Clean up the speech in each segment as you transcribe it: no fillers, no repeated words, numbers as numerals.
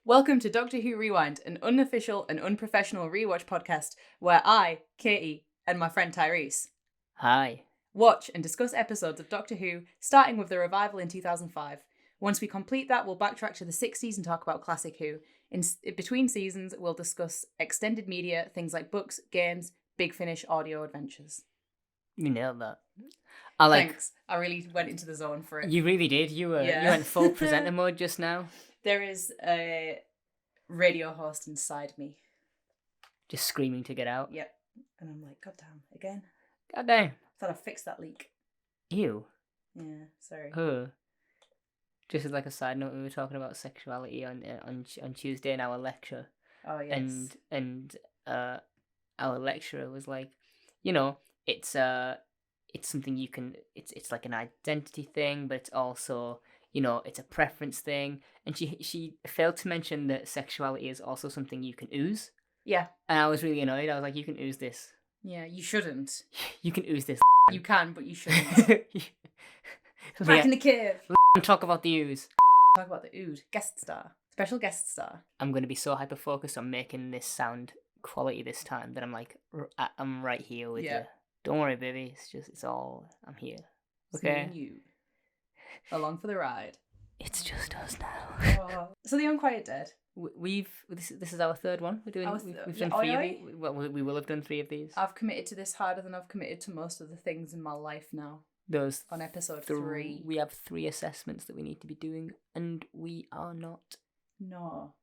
Welcome to Doctor Who Rewind, an unofficial and unprofessional rewatch podcast where I, Katie, and my friend Tyrese Hi. watch and discuss episodes of Doctor Who, starting with the revival in 2005. Once we complete that, we'll backtrack to the 60s and talk about classic Who. In between seasons, we'll discuss extended media, things like books, games, Big Finish audio adventures. You nailed that. Thanks. I really went into the zone for it. You really did. You went full presenter mode just now. There is a radio host inside me. Just screaming to get out. Yep. And I'm like, God damn, again? God damn. Thought I'd fix that leak. Ew. Yeah, sorry. Just as like a side note, we were talking about sexuality on Tuesday in our lecture. Oh yes. And our lecturer was like, you know, it's something you can. It's like an identity thing, but it's also, you know, it's a preference thing. And she failed to mention that sexuality is also something you can ooze. Yeah. And I was really annoyed. I was like, you can ooze this. Yeah, you shouldn't. You can ooze this. You can, but you shouldn't. Back in the cave. Talk about the ooze. Talk about the ood. Guest star. Special guest star. I'm going to be so hyper-focused on making this sound quality this time that I'm like, I'm right here with you. Don't worry, baby. It's all, I'm here. Okay? It's me and you. Along for the ride. It's just us now. Oh. So the Unquiet Dead. This is our third one. We've done 3 of these. Well, we will have done 3 of these. I've committed to this harder than I've committed to most of the things in my life now. Those on episode 3. We have 3 assessments that we need to be doing, and we are not. No.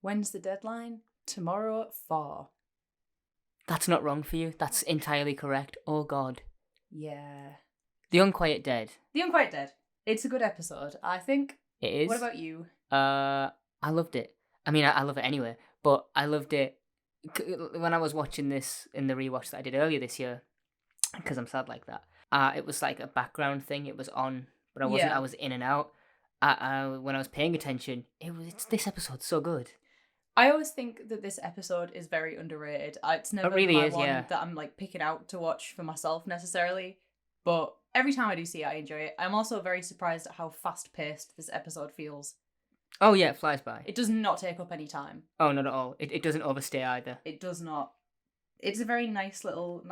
When's the deadline? Tomorrow at 4. That's not wrong for you. That's entirely correct. Oh God. Yeah. The Unquiet Dead. The Unquiet Dead. It's a good episode, I think. It is. What about you? I loved it. I mean, I love it anyway, but I loved it when I was watching this in the rewatch that I did earlier this year, because I'm sad like that. It was like a background thing. It was on, but I wasn't. Yeah. I was in and out. When I was paying attention, this episode's so good. I always think that this episode is very underrated. It's never really my is, one yeah. that I'm like picking out to watch for myself necessarily, but every time I do see it, I enjoy it. I'm also very surprised at how fast-paced this episode feels. Oh yeah, it flies by. It does not take up any time. Oh, not at all. It doesn't overstay either. It does not. It's a very nice little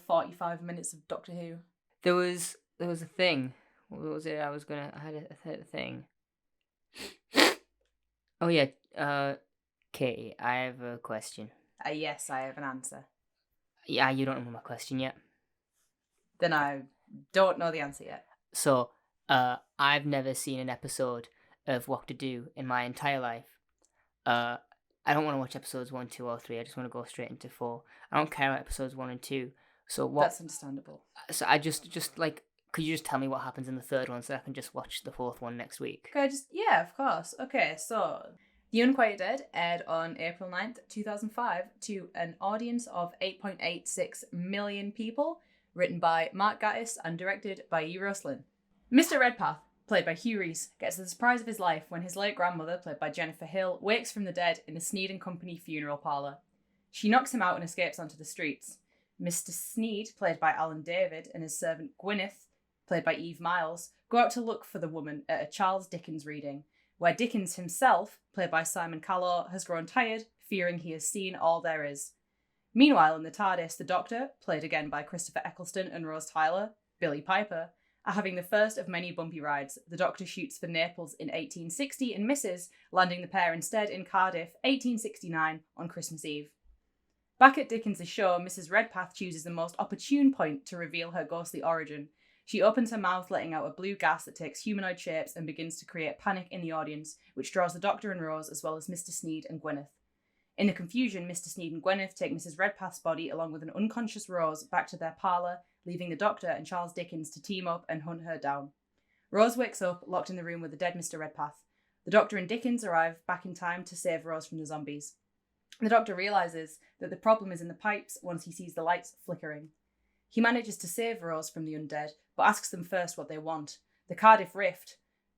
45 minutes of Doctor Who. There was a thing. What was it? I had a thing. Oh yeah, Katie, I have a question. Yes, I have an answer. Yeah, you don't know my question yet. Then I don't know the answer yet. So, I've never seen an episode of What to Do in my entire life. I don't want to watch episodes 1, 2, or 3. I just want to go straight into 4. I don't care about episodes 1 and 2. So what? That's understandable. So I just like, could you just tell me what happens in the 3rd one so I can just watch the 4th one next week? Yeah, of course. Okay, so The Unquiet Dead aired on April 9th, 2005 to an audience of 8.86 million people, written by Mark Gatiss and directed by E. Roslin. Mr. Redpath, played by Hugh Reese, gets the surprise of his life when his late grandmother, played by Jennifer Hill, wakes from the dead in the Sneed and Company funeral parlour. She knocks him out and escapes onto the streets. Mr. Sneed, played by Alan David, and his servant Gwyneth, played by Eve Miles, go out to look for the woman at a Charles Dickens reading, where Dickens himself, played by Simon Callow, has grown tired, fearing he has seen all there is. Meanwhile, in the TARDIS, the Doctor, played again by Christopher Eccleston and Rose Tyler, Billy Piper, are having the first of many bumpy rides. The Doctor shoots for Naples in 1860 and misses, landing the pair instead in Cardiff, 1869, on Christmas Eve. Back at Dickens' show, Mrs. Redpath chooses the most opportune point to reveal her ghostly origin. She opens her mouth, letting out a blue gas that takes humanoid shapes and begins to create panic in the audience, which draws the Doctor and Rose, as well as Mr. Sneed and Gwyneth. In the confusion, Mr. Sneed and Gwyneth take Mrs. Redpath's body along with an unconscious Rose back to their parlour, leaving the Doctor and Charles Dickens to team up and hunt her down. Rose wakes up, locked in the room with the dead Mr. Redpath. The Doctor and Dickens arrive back in time to save Rose from the zombies. The Doctor realises that the problem is in the pipes once he sees the lights flickering. He manages to save Rose from the undead, but asks them first what they want. The Cardiff Rift,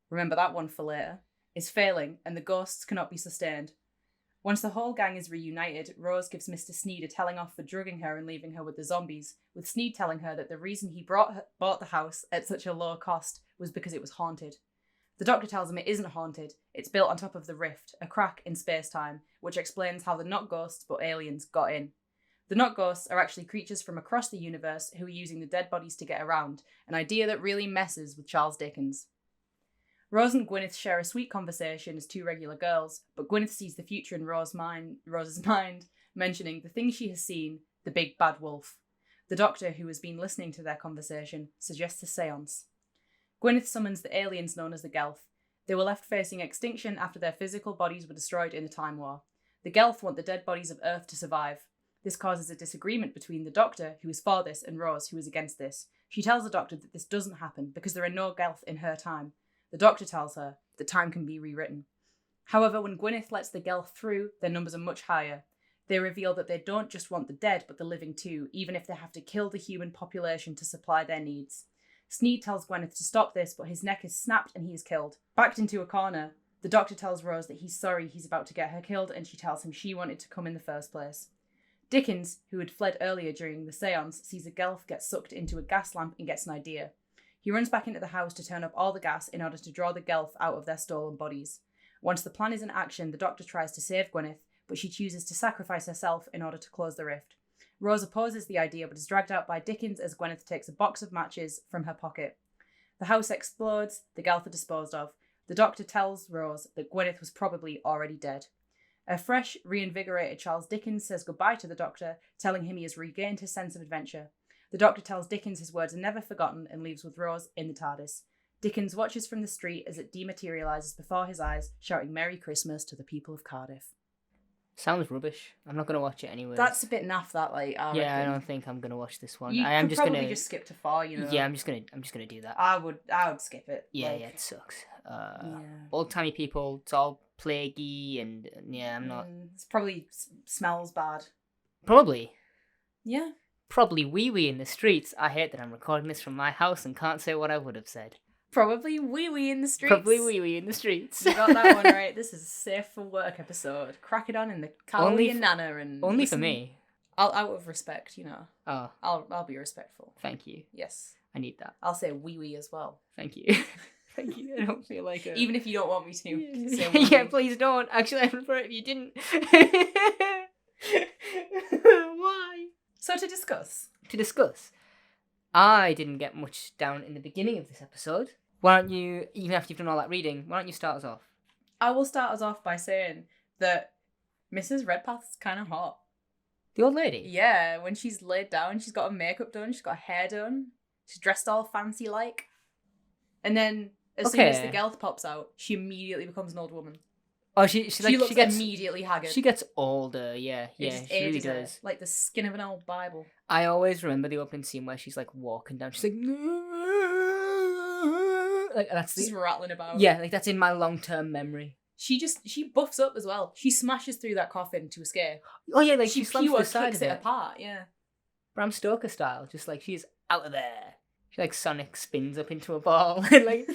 remember that one for later, is failing and the ghosts cannot be sustained. Once the whole gang is reunited, Rose gives Mr. Sneed a telling off for drugging her and leaving her with the zombies, with Sneed telling her that the reason he bought the house at such a low cost was because it was haunted. The Doctor tells him it isn't haunted. It's built on top of the rift, a crack in space-time, which explains how the not ghosts but aliens got in. The not ghosts are actually creatures from across the universe who are using the dead bodies to get around, an idea that really messes with Charles Dickens. Rose and Gwyneth share a sweet conversation as two regular girls, but Gwyneth sees the future in Rose's mind, mentioning the thing she has seen, the big bad wolf. The Doctor, who has been listening to their conversation, suggests a seance. Gwyneth summons the aliens known as the Gelth. They were left facing extinction after their physical bodies were destroyed in the Time War. The Gelth want the dead bodies of Earth to survive. This causes a disagreement between the Doctor, who is for this, and Rose, who is against this. She tells the Doctor that this doesn't happen because there are no Gelth in her time. The Doctor tells her that time can be rewritten. However, when Gwyneth lets the Gelth through, their numbers are much higher. They reveal that they don't just want the dead, but the living too, even if they have to kill the human population to supply their needs. Sneed tells Gwyneth to stop this, but his neck is snapped and he is killed. Backed into a corner, the Doctor tells Rose that he's sorry he's about to get her killed, and she tells him she wanted to come in the first place. Dickens, who had fled earlier during the seance, sees a Gelth get sucked into a gas lamp and gets an idea. He runs back into the house to turn up all the gas in order to draw the Gelth out of their stolen bodies. Once the plan is in action, the Doctor tries to save Gwyneth, but she chooses to sacrifice herself in order to close the rift. Rose opposes the idea but is dragged out by Dickens as Gwyneth takes a box of matches from her pocket. The house explodes, the Gelth are disposed of. The Doctor tells Rose that Gwyneth was probably already dead. A fresh, reinvigorated Charles Dickens says goodbye to the Doctor, telling him he has regained his sense of adventure. The Doctor tells Dickens his words are never forgotten and leaves with Rose in the TARDIS. Dickens watches from the street as it dematerialises before his eyes, shouting Merry Christmas to the people of Cardiff. Sounds rubbish. I'm not going to watch it anyway. That's a bit naff, that, like, I reckon. I don't think I'm going to watch this one. You I am could just probably gonna... just skip to 4, you know. Yeah, I'm just gonna do that. I would skip it. Yeah, like, yeah, it sucks. Old-timey people, it's all plaguey, and yeah, I'm not... It's probably smells bad. Probably. Yeah. Probably wee-wee in the streets. I hate that I'm recording this from my house and can't say what I would have said. Probably wee-wee in the streets. Probably wee-wee in the streets. You got that one right. This is a safe for work episode. Crack it on in the car with your nana and... Only listen. for me. I'll out of respect, you know. Oh. I'll be respectful. Thank you. Yes. I need that. I'll say wee-wee as well. Thank you. Thank you. I don't feel like a... Even if you don't want me to. Yeah, Say wee-wee. yeah, please don't. Actually, I'd prefer it if you didn't. Why? So to discuss, I didn't get much down in the beginning of this episode. Why don't you, even after you've done all that reading, why don't you start us off? I will start us off by saying that Mrs. Redpath's kind of hot. The old lady? Yeah, when she's laid down, she's got her makeup done, she's got her hair done, she's dressed all fancy-like. And then, as soon as the Gelth pops out, she immediately becomes an old woman. Oh, she gets immediately haggard. She gets older, yeah, she really does. Like the skin of an old Bible. I always remember the opening scene where she's like walking down. She's like that's just rattling about. Yeah, like that's in my long-term memory. She buffs up as well. She smashes through that coffin to escape. Oh yeah, like she slams the side kicks of it apart. Yeah, Bram Stoker style, just like she's out of there. She like Sonic spins up into a ball and like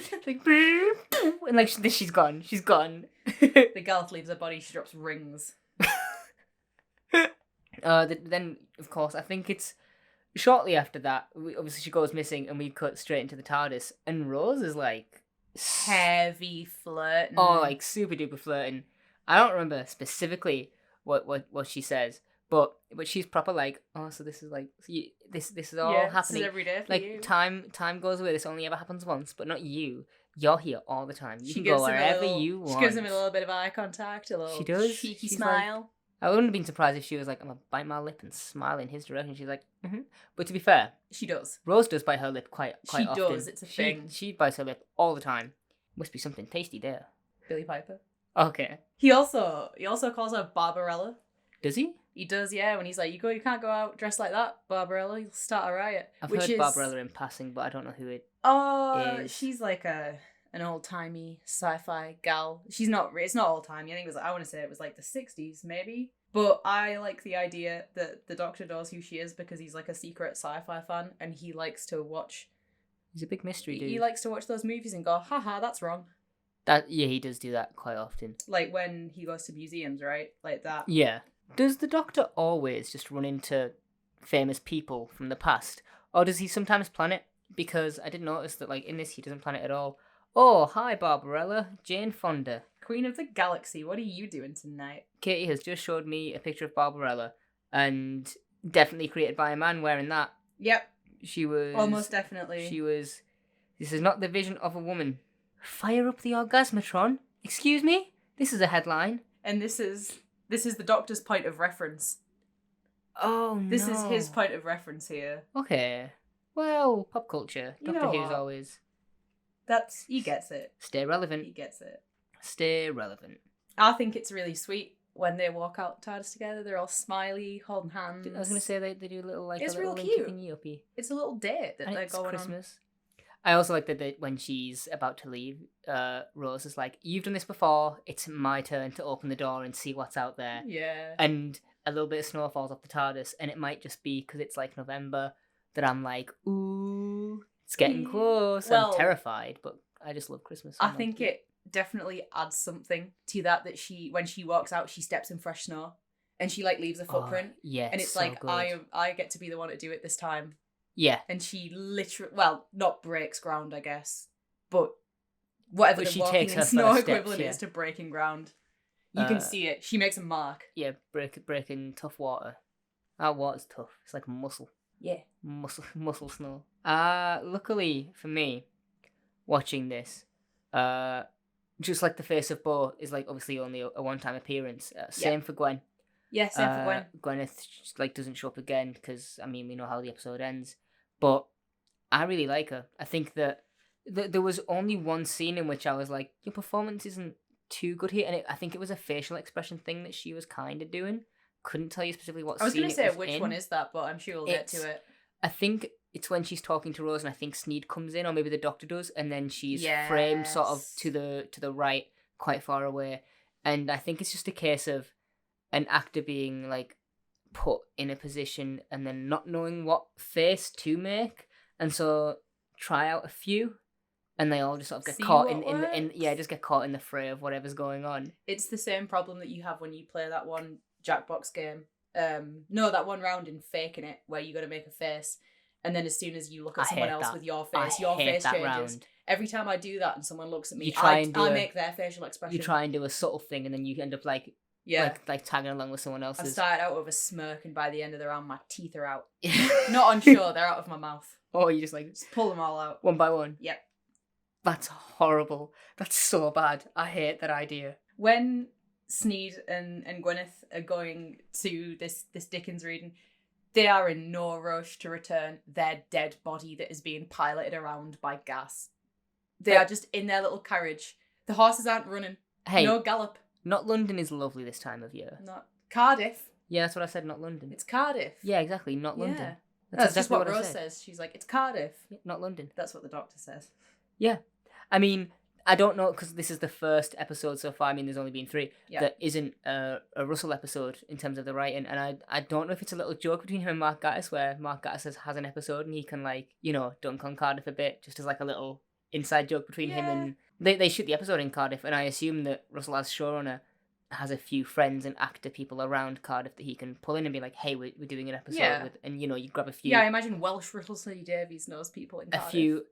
and like she's gone. She's gone. The Gelth leaves her body. She drops rings. Then of course I think it's shortly after that. Obviously she goes missing, and we cut straight into the TARDIS, and Rose is like heavy flirting. Oh, like super duper flirting. I don't remember specifically what she says. But she's proper like, oh, so this is like, this is all happening. This is every day for like, you. Time goes away. This only ever happens once, but not you. You're here all the time. You can go gives him wherever you want. She gives him a little bit of eye contact, a little she does. cheeky She's smile. Like, I wouldn't have been surprised if she was like, I'm gonna bite my lip and smile in his direction. She's like, mm-hmm. But to be fair, she does. Rose does bite her lip quite she often. She does. It's a thing. She bites her lip all the time. Must be something tasty there. Billy Piper. Okay. He also calls her Barbarella. Does he? He does, yeah. When he's like, you can't go out dressed like that, Barbarella. You'll start a riot. I've heard Barbarella in passing, but I don't know who it is. She's like an old timey sci-fi gal. She's not. It's not old timey. I think I want to say it was like the 60s, maybe. But I like the idea that the Doctor knows who she is because he's like a secret sci-fi fan, and he likes to watch. He's a big mystery dude. He likes to watch those movies and go, haha, that's wrong. He does do that quite often. Like when he goes to museums, right? Like that. Yeah. Does the Doctor always just run into famous people from the past? Or does he sometimes plan it? Because I did notice that, like, in this he doesn't plan it at all. Oh, hi, Barbarella. Jane Fonda. Queen of the Galaxy, what are you doing tonight? Katie has just showed me a picture of Barbarella, and definitely created by a man wearing that. Yep. She was... Almost definitely. She was... This is not the vision of a woman. Fire up the orgasmatron? Excuse me? This is a headline. And this is the Doctor's point of reference. Oh, no. This is his point of reference here. Okay. Well, pop culture. You Doctor know Who's what? always... He gets it. Stay relevant. He gets it. Stay relevant. I think it's really sweet when they walk out TARDIS together. They're all smiley, holding hands. I was going to say they do a little, like, It's a little real linky cute. thingy uppy. It's a little date that And they're it's going Christmas. I also like that when she's about to leave, Rose is like, you've done this before, it's my turn to open the door and see what's out there. on. Yeah. And a little bit of snow falls off the TARDIS, and it might just be because it's like November that I'm like, ooh, it's getting close. Well, I'm terrified, but I just love Christmas. So I think it definitely adds something to that when she walks out, she steps in fresh snow and she like leaves a footprint. Yeah, and it's so like, good. I get to be the one to do it this time. Yeah. And she literally, well, not breaks ground, I guess, but whatever But the she walking takes in her snow first steps, equivalent yeah. is to breaking ground. You can see it. She makes a mark. Yeah, breaking tough water. That water's tough. It's like muscle. Yeah. Muscle snow. Luckily for me, watching this, just like the face of Bo is like obviously only a one-time appearance. Same for Gwen. Yeah, same for Gwen. Gwyneth just, like doesn't show up again because I mean we know how the episode ends, but I really like her. I think that there was only one scene in which I was like, your performance isn't too good here, and I think it was a facial expression thing that she was kind of doing. Couldn't tell you specifically what. I was going to say which one is that, but I'm sure we'll get to it. I think it's when she's talking to Rose, and I think Sneed comes in, or maybe the Doctor does, and then she's framed sort of to the right, quite far away, and I think it's just a case of an actor being like put in a position and then not knowing what face to make, and so try out a few, and they all just sort of get caught in just get caught in the fray of whatever's going on. It's the same problem that you have when you play that one Jackbox game. That one round in Faking It where you got to make a face, and then as soon as you look at someone else with your face, your face changes. Round. Every time I do that and someone looks at me, I make their facial expression. You try and do a subtle thing, and then you end up like tagging along with someone else's. I started out with a smirk, and by the end of the round, my teeth are out. Not unsure, they're out of my mouth. Oh, you just pull them all out one by one. Yep. That's horrible. That's so bad. I hate that idea. When Sneed and Gwyneth are going to this Dickens reading, they are in no rush to return their dead body that is being piloted around by gas. They are just in their little carriage. The horses aren't running. Hey, no gallop. Not London is lovely this time of year. Not Cardiff. Yeah, that's what I said. Not London. It's Cardiff. Yeah, exactly. Not London. Yeah. That's just what I Rose said. says. She's like, it's Cardiff. Yeah, not London. That's what the Doctor says. Yeah. I mean, I don't know, because this is the first episode so far. I mean, there's only been 3. Yeah. That isn't a Russell episode in terms of the writing. And I don't know if it's a little joke between him and Mark Gatiss, where Mark Gatiss has an episode and he can, like, dunk on Cardiff a bit, just as like a little inside joke between him and... They shoot the episode in Cardiff, and I assume that Russell, as showrunner, has a few friends and actor people around Cardiff that he can pull in and be like, hey, we're doing an episode with... And, you grab a few... Yeah, I imagine Welsh Russell T Davies knows people in Cardiff. A few...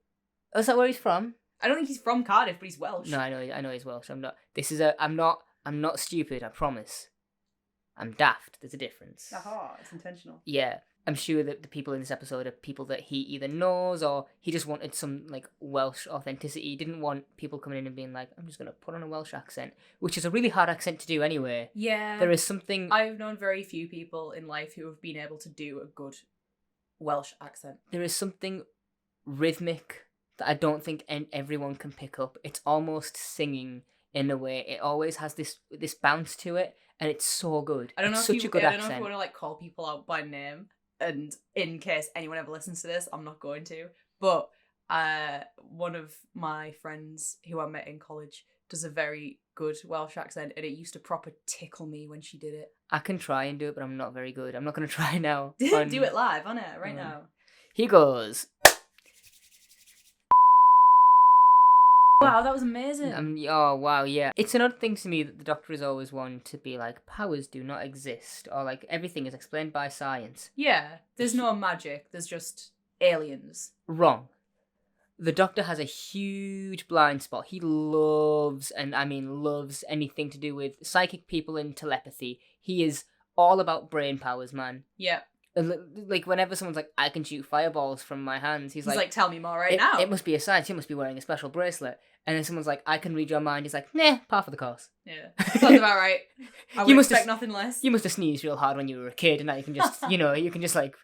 Oh, is that where he's from? I don't think he's from Cardiff, but he's Welsh. No, I know he's Welsh. I'm not... I'm not stupid, I promise. I'm daft. There's a difference. Aha, it's intentional. Yeah. I'm sure that the people in this episode are people that he either knows or he just wanted some, like, Welsh authenticity. He didn't want people coming in and being like, I'm just going to put on a Welsh accent, which is a really hard accent to do anyway. Yeah. There is something... I've known very few people in life who have been able to do a good Welsh accent. There is something rhythmic that I don't think everyone can pick up. It's almost singing in a way. It always has this bounce to it, and it's so good. I don't know it's if such you, a good I don't accent. know if you want to like call people out by name, and in case anyone ever listens to this, I'm not going to. But one of my friends who I met in college does a very good Welsh accent, and it used to proper tickle me when she did it. I can try and do it, but I'm not very good. I'm not going to try now. Do it live on it right now. He goes. Wow, that was amazing. Oh, wow, yeah. It's an odd thing to me that the Doctor is always one to be like, powers do not exist, or like, everything is explained by science. Yeah, there's no magic, there's just aliens. Wrong. the Doctor has a huge blind spot. He loves, and I mean loves, anything to do with psychic people and telepathy. He is all about brain powers, man. Yeah. Like, whenever someone's like, I can shoot fireballs from my hands, he's like, tell me more now. It must be a science. You must be wearing a special bracelet. And then someone's like, I can read your mind. He's like, nah, par for the course. Yeah. Sounds about right. I would expect nothing less. You must have sneezed real hard when you were a kid, and now you can just, you can just like,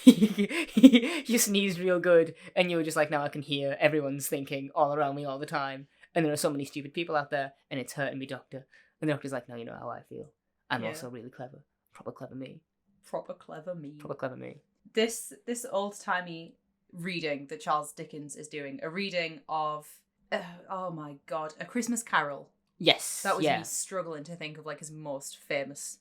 you sneezed real good, and you were just like, now I can hear everyone's thinking all around me all the time. And there are so many stupid people out there, and it's hurting me, Doctor. And the Doctor's like, now you know how I feel. I'm also really clever. Proper clever me. Proper clever me. Proper clever me. This old-timey reading that Charles Dickens is doing, a reading of, oh my god, A Christmas Carol. Yes. That was me struggling to think of like his most famous.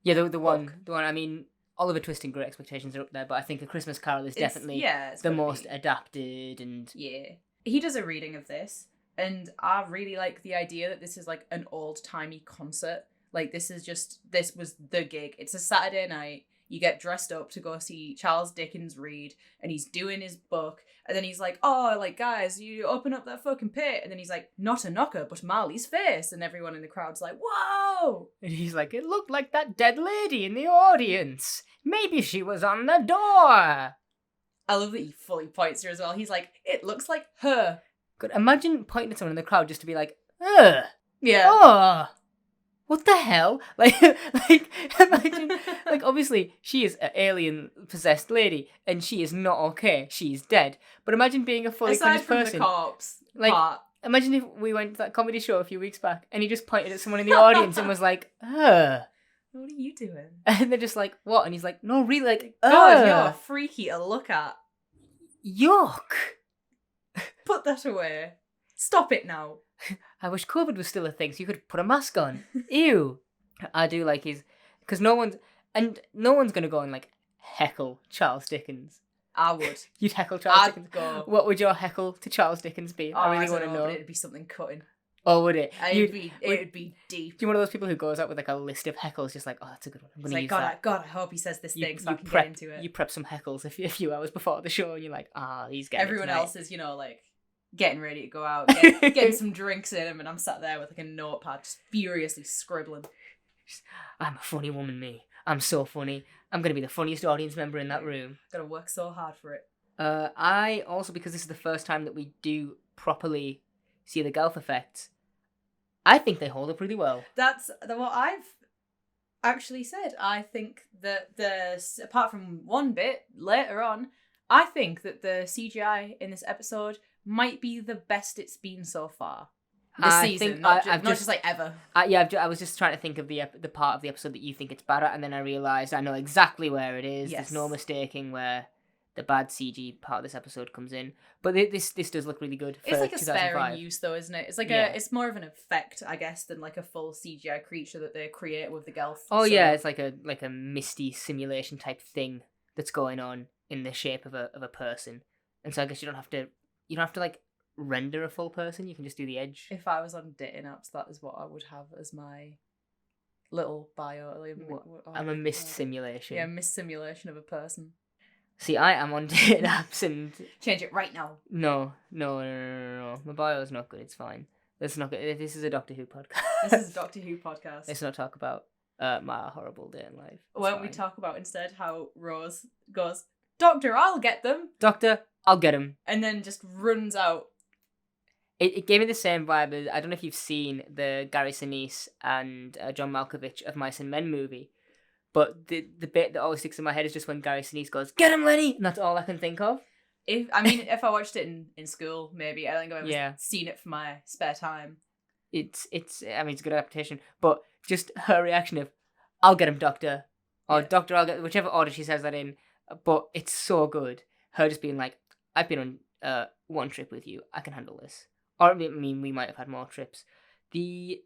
Yeah, the one, I mean, Oliver Twist and Great Expectations are up there, but I think A Christmas Carol is definitely the most adapted and... Yeah. He does a reading of this, and I really like the idea that this is like an old-timey concert. Like, this was the gig. It's a Saturday night. You get dressed up to go see Charles Dickens read, and he's doing his book, and then he's like, oh, like, guys, you open up that fucking pit, and then he's like, not a knocker, but Marley's face, and everyone in the crowd's like, whoa! And he's like, it looked like that dead lady in the audience. Maybe she was on the door. I love that he fully points her as well. He's like, it looks like her. Good. Imagine pointing at someone in the crowd just to be like, ugh. Yeah. Oh. What the hell? Like, imagine, like, obviously, she is an alien-possessed lady, and she is not okay. She's dead. But imagine being a fully conscious person. Aside from the corpse part. Imagine if we went to that comedy show a few weeks back, and he just pointed at someone in the audience and was like, ugh. What are you doing? And they're just like, what? And he's like, no, really, like, God, you're freaky to look at. Yuck. Put that away. Stop it now. I wish COVID was still a thing so you could put a mask on. Ew. I do like his... Because no one's going to go and, like, heckle Charles Dickens. I would. You'd heckle Charles Dickens? I'd go. What would your heckle to Charles Dickens be? I really want to know. But it'd be something cutting. Oh, would it? It'd be deep. You're one of those people who goes out with, like, a list of heckles, just like, oh, that's a good one. I'm going to use that. God, I hope he says this thing so I can get into it. You prep some heckles a few hours before the show, and you're like, he's getting Everyone it else is, like... getting ready to go out, getting some drinks in him, and I'm sat there with like a notepad just furiously scribbling. I'm a funny woman, me. I'm so funny. I'm going to be the funniest audience member in that room. Gotta work so hard for it. I also, because this is the first time that we do properly see the Gelth effects, I think they hold up really well. That's what I've actually said. I think that apart from one bit later on, I think that the CGI in this episode might be the best it's been so far this season, not just like ever. I was just trying to think of the part of the episode that you think it's bad at, and then I realised I know exactly where it is. Yes. There's no mistaking where the bad CG part of this episode comes in. But this does look really good for 2005. It's like a sparing use, though, isn't it? It's like it's more of an effect, I guess, than like a full CGI creature that they create with the Gelth. Oh yeah, it's like a misty simulation type thing that's going on in the shape of a person, and so I guess you don't have to like render a full person. You can just do the edge. If I was on dating apps, that is what I would have as my little bio. I'm a mist simulation. Yeah, mist simulation of a person. See, I am on dating apps and... Change it right now. No. My bio is not good. It's fine. Let's not. This is a Doctor Who podcast. This is a Doctor Who podcast. Let's not talk about my horrible day in life. Why don't we talk about instead how Rose goes, Doctor, I'll get them. Doctor, I'll get them. And then just runs out. It gave me the same vibe as, I don't know if you've seen the Gary Sinise and John Malkovich of Mice and Men movie, but the bit that always sticks in my head is just when Gary Sinise goes, "Get him, Lenny!" And that's all I can think of. If I watched it in school, maybe. I don't think I've ever seen it for my spare time. It's a good adaptation, but just her reaction of, "I'll get him, Doctor," or "Doctor, I'll get," whichever order she says that in, but it's so good. Her just being like, "I've been on one trip with you, I can handle this." Or, I mean, we might have had more trips. The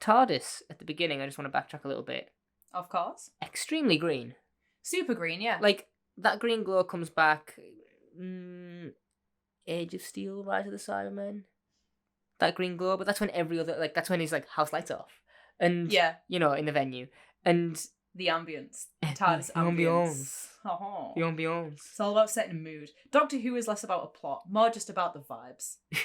TARDIS at the beginning, I just want to backtrack a little bit. Of course. Extremely green. Super green, yeah. Like, that green glow comes back... Age of Steel, Rise of the Cybermen. That green glow, but that's when that's when his, like, house lights off. And, in the venue. And the ambience. TARDIS ambience. Oh. The ambience. It's all about setting a mood. Doctor Who is less about a plot, more just about the vibes. Do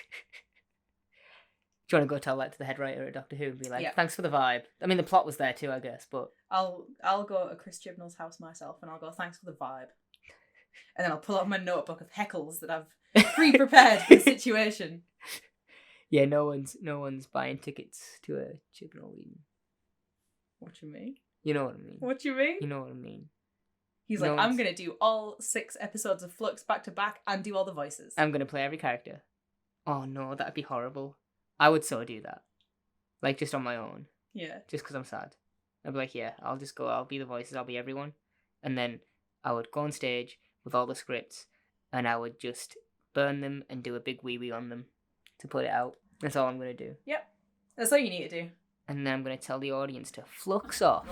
you want to go tell that to the head writer at Doctor Who and be like, Yeah. thanks for the vibe? I mean, the plot was there too, I guess, but... I'll go to Chris Chibnall's house myself and I'll go, thanks for the vibe. And then I'll pull out my notebook of heckles that I've pre-prepared for the situation. Yeah, no one's buying tickets to a Chibnall reading. What you mean? You know what I mean. What you mean? You know what I mean. He's like, I'm going to do all 6 episodes of Flux back to back and do all the voices. I'm going to play every character. Oh no, that'd be horrible. I would so do that. Like, just on my own. Yeah. Just because I'm sad. I'd be like, yeah, I'll just go, I'll be the voices, I'll be everyone. And then I would go on stage with all the scripts and I would just burn them and do a big wee-wee on them to put it out. That's all I'm going to do. Yep. That's all you need to do. And then I'm going to tell the audience to flux off.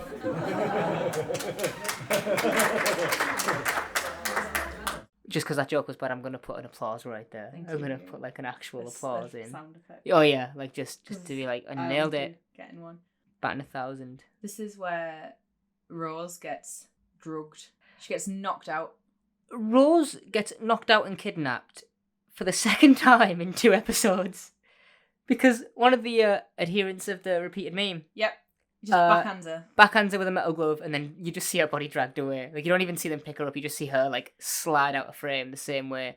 Just because that joke was bad, I'm going to put an applause right there. I'm going to put like an actual applause in. Sound effect. Oh yeah, like just to be like, I nailed it. Getting one. Batting 1,000. This is where Rose gets drugged. She gets knocked out. Rose gets knocked out and kidnapped for the second time in 2 episodes. Because one of the adherents of the repeated meme. Yep. Just backhands her with a metal glove, and then you just see her body dragged away. Like, you don't even see them pick her up, you just see her, like, slide out of frame the same way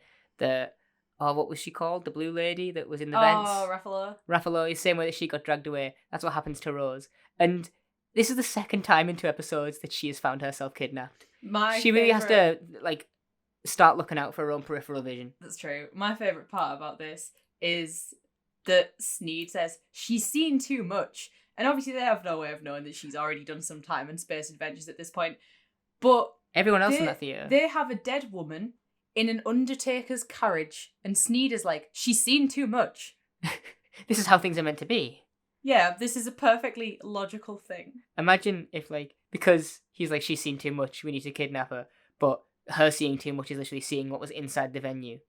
what was she called? The blue lady that was in the vents? Oh, Ruffalo. Ruffalo, the same way that she got dragged away. That's what happens to Rose. And this is the second time in 2 episodes that she has found herself kidnapped. She really has to, like, start looking out for her own peripheral vision. That's true. My favourite part about this is that Sneed says, she's seen too much. And obviously they have no way of knowing that she's already done some time and space adventures at this point. But everyone else in that theatre. They have a dead woman in an undertaker's carriage. And Sneed is like, she's seen too much. This is how things are meant to be. Yeah, this is a perfectly logical thing. Imagine if, like, because he's like, she's seen too much, we need to kidnap her. But her seeing too much is literally seeing what was inside the venue.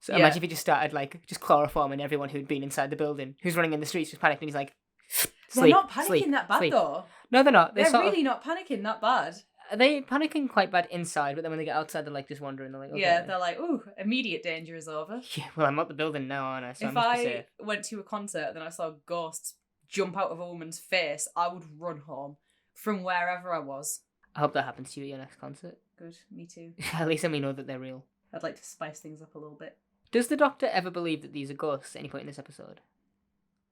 So imagine if he just started, like, just chloroforming everyone who'd been inside the building, who's running in the streets, just panicked, and he's like, they're not panicking that bad, though. No, they're not. They're really not panicking that bad. They're panicking quite bad inside, but then when they get outside, they're, like, just wandering. They're like, okay. Yeah, they're like, ooh, immediate danger is over. Yeah, well, I'm at the building now, aren't I? So if I went to a concert and then I saw ghosts jump out of a woman's face, I would run home from wherever I was. I hope that happens to you at your next concert. Good, me too. At least then we know that they're real. I'd like to spice things up a little bit. Does the Doctor ever believe that these are ghosts at any point in this episode?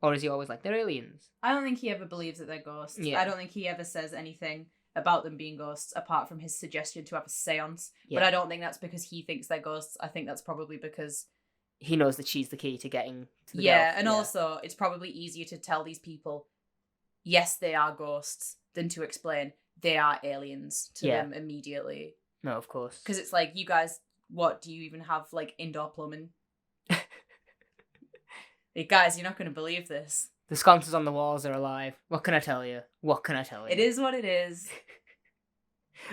Or is he always like, they're aliens? I don't think he ever believes that they're ghosts. Yeah. I don't think he ever says anything about them being ghosts apart from his suggestion to have a seance. Yeah. But I don't think that's because he thinks they're ghosts. I think that's probably because he knows that she's the key to getting to the Gelth. And also it's probably easier to tell these people, yes, they are ghosts, than to explain they are aliens to them immediately. No, of course. Because it's like, you guys, what, do you even have, like, indoor plumbing? Hey, guys, you're not going to believe this. The sconces on the walls are alive. What can I tell you? What can I tell you? It is what it is.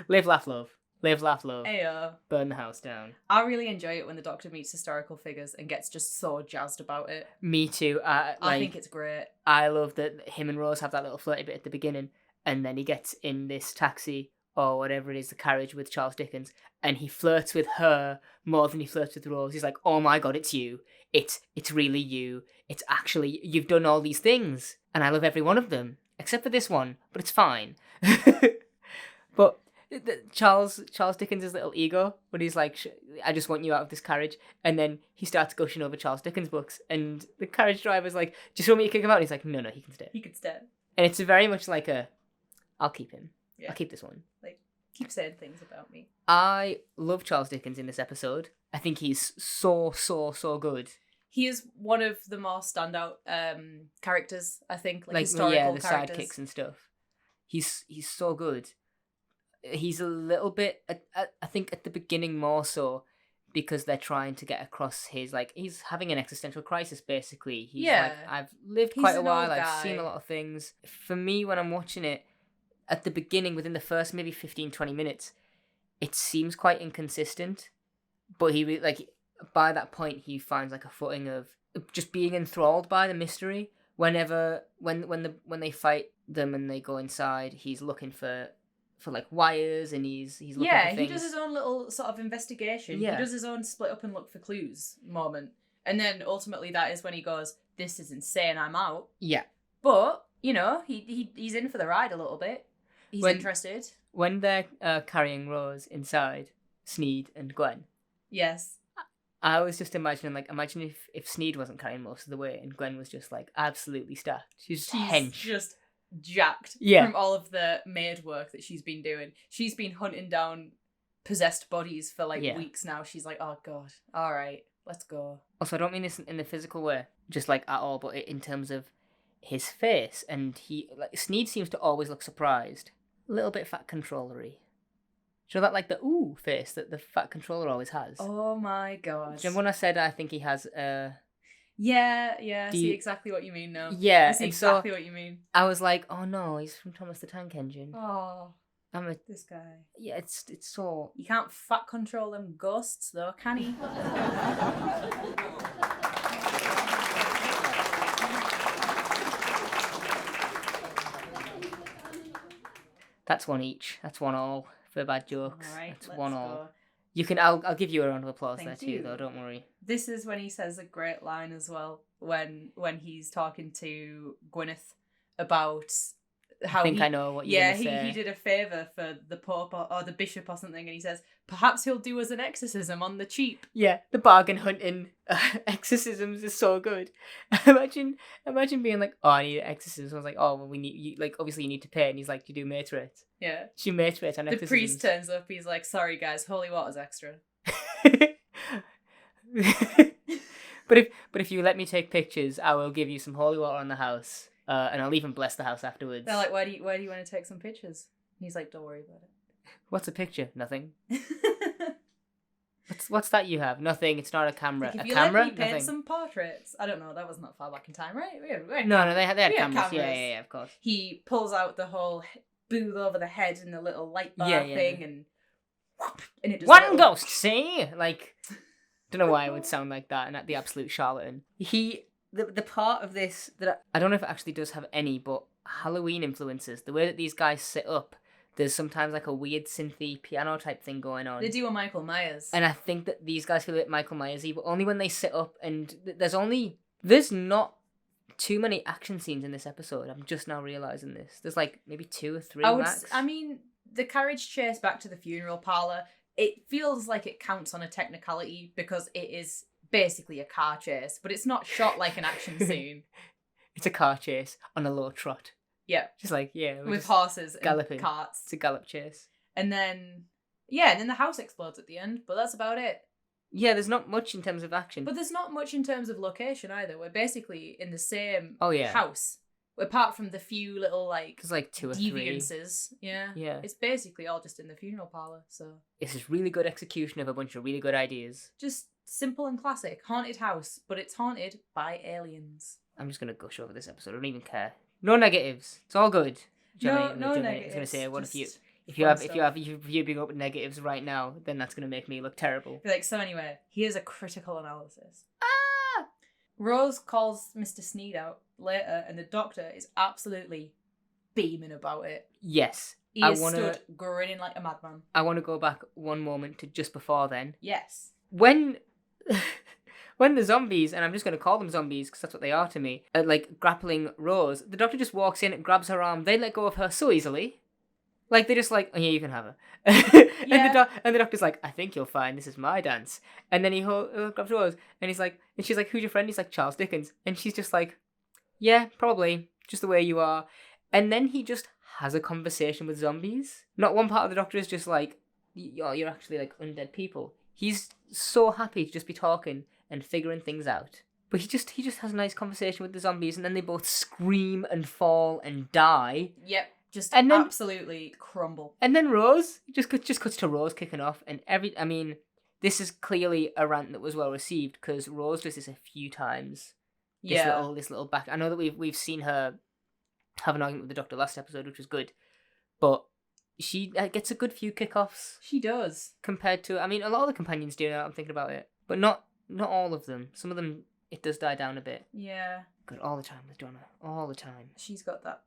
Live, laugh, love. Live, laugh, love. Ayo. Burn the house down. I really enjoy it when the Doctor meets historical figures and gets just so jazzed about it. Me too. I think it's great. I love that him and Rose have that little flirty bit at the beginning, and then he gets in this taxi or whatever it is, the carriage with Charles Dickens, and he flirts with her more than he flirts with Rose. He's like, oh my god, it's you. It's really you. It's actually, you've done all these things, and I love every one of them, except for this one, but it's fine. But Charles Dickens' little ego, when he's like, I just want you out of this carriage, and then he starts gushing over Charles Dickens books, and the carriage driver's like, just want me to kick him out, and he's like, no, he can stay. He can stay. And it's very much like I'll keep him. Yeah. I'll keep this one. Like, keep saying things about me. I love Charles Dickens in this episode. I think he's so good. He is one of the more standout characters, I think. Like historical the characters. Sidekicks and stuff. He's so good. He's a little bit, I think at the beginning more so, because they're trying to get across his, like, he's having an existential crisis, basically. He's like, I've lived quite a while, I've seen a lot of things. For me, when I'm watching it, at the beginning, within the first maybe 15-20 minutes, it seems quite inconsistent, but he like by that point he finds like a footing of just being enthralled by the mystery. Whenever when they fight them and they go inside, he's looking for for like wires, and he's looking for things. He does his own little sort of investigation. Yeah. He does his own split up and look for clues moment. And then ultimately that is when he goes, this is insane, I'm out. Yeah. But, you know, he's in for the ride a little bit. He's interested. When they're carrying Rose inside, Sneed and Gwen. Yes. I was just imagining, like, imagine if Sneed wasn't carrying most of the weight and Gwen was just, like, absolutely stacked. She's hench. Just jacked from all of the maid work that she's been doing. She's been hunting down possessed bodies for, like, weeks now. She's like, oh, God, all right, let's go. Also, I don't mean this in the physical way, just, like, at all, but in terms of his face. And Sneed seems to always look surprised. A little bit fat controllery. Do you know that, like, the ooh face that the fat controller always has? Oh my God. Do you remember when I said I think he has Yeah, I see exactly what you mean now. Yeah. I see exactly what you mean. I was like, oh no, he's from Thomas the Tank Engine. Oh, this guy. Yeah, it's so... You can't fat control them ghosts though, can he? That's one each. That's one all for bad jokes. All right, that's one all. Go. You can. I'll give you a round of applause Thank there you. too, though. Don't worry. This is when he says a great line as well. When he's talking to Gwyneth about how I know what you're gonna say. he did a favour for the Pope or the Bishop or something, and he says perhaps he'll do us an exorcism on the cheap. Yeah, the bargain hunting exorcisms is so good. Imagine being like, oh, I need an exorcism. I was like, oh, well, we need you. Like, obviously you need to pay, and he's like, do you do mate rate? Yeah. Do you mate rate on exorcisms? The priest turns up. He's like, sorry guys, holy water's extra. But if you let me take pictures, I will give you some holy water on the house, and I'll even bless the house afterwards. They're like, why do you want to take some pictures? And he's like, don't worry about it. What's a picture? Nothing. What's that you have? Nothing. It's not a camera. Like, a camera? Let me paint Nothing. some portraits. I don't know. That was not far back in time, right? No, they had cameras. Yeah, of course. He pulls out the whole booth over the head and the little light bar thing, and it just one ghost. See, like, don't know why it would sound like that, and at the absolute charlatan. The part of this that I don't know if it actually does have any, but Halloween influences. The way that these guys sit up. There's sometimes like a weird synthy piano type thing going on. They do a Michael Myers. And I think that these guys feel a bit Michael Myers-y, but only when they sit up, and there's not too many action scenes in this episode. I'm just now realising this. There's like maybe 2 or 3 max. I mean, the carriage chase back to the funeral parlour, it feels like it counts on a technicality because it is basically a car chase, but it's not shot like an action scene. It's a car chase on a low trot. Yeah. Just like, with horses galloping. And carts. It's a gallop chase. And then the house explodes at the end, but that's about it. Yeah, there's not much in terms of action. But there's not much in terms of location either. We're basically in the same house. Apart from the few little, like, there's like 2 or deviances. 3. Yeah. It's basically all just in the funeral parlour, so. This is really good execution of a bunch of really good ideas. Just simple and classic. Haunted house, but it's haunted by aliens. I'm just going to gush over this episode. I don't even care. No negatives. It's all good. No negatives. I was going to say, what if you're being up with negatives right now, then that's going to make me look terrible. Like, so anyway, here's a critical analysis. Rose calls Mr. Sneed out later, and the doctor is absolutely beaming about it. Yes. He stood grinning like a madman. I want to go back one moment to just before then. Yes. When the zombies, and I'm just going to call them zombies because that's what they are to me, are like grappling Rose, the doctor just walks in and grabs her arm. They let go of her so easily. Like, they're just like, oh yeah, you can have her. And the doctor's like, I think you'll find this is my dance. And then he grabs Rose, and she's like, who's your friend? He's like, Charles Dickens. And she's just like, yeah, probably, just the way you are. And then he just has a conversation with zombies. Not one part of the doctor is just like, you're actually like undead people. He's so happy to just be talking and figuring things out. But he just has a nice conversation with the zombies, and then they both scream and fall and die. Yep. Absolutely crumble. And then Rose, just cuts to Rose kicking off, and this is clearly a rant that was well received, because Rose does this a few times. This little back. I know that we've seen her have an argument with the Doctor last episode, which was good, but she gets a good few kickoffs. She does. Compared to, a lot of the companions do now, I'm thinking about it, but not all of them. Some of them, it does die down a bit. Yeah. Good, all the time with Donna. All the time. She's got that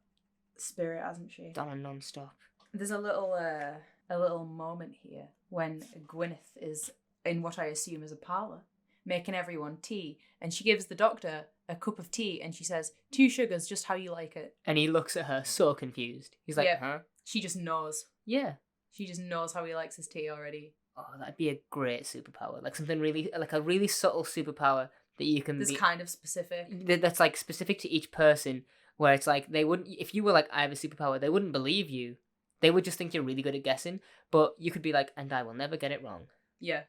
spirit, hasn't she? Donna non-stop. There's a little moment here when Gwyneth is in what I assume is a parlour, making everyone tea, and she gives the doctor a cup of tea, and she says, 2 sugars, just how you like it. And he looks at her so confused. He's like, Yeah. huh? She just knows. Yeah. She just knows how he likes his tea already. Oh, that'd be a great superpower. Like something really, like a really subtle superpower that you can That's kind of specific. That's like specific to each person, where it's like they wouldn't, if you were like, I have a superpower, they wouldn't believe you. They would just think you're really good at guessing, but you could be like, and I will never get it wrong. Yeah.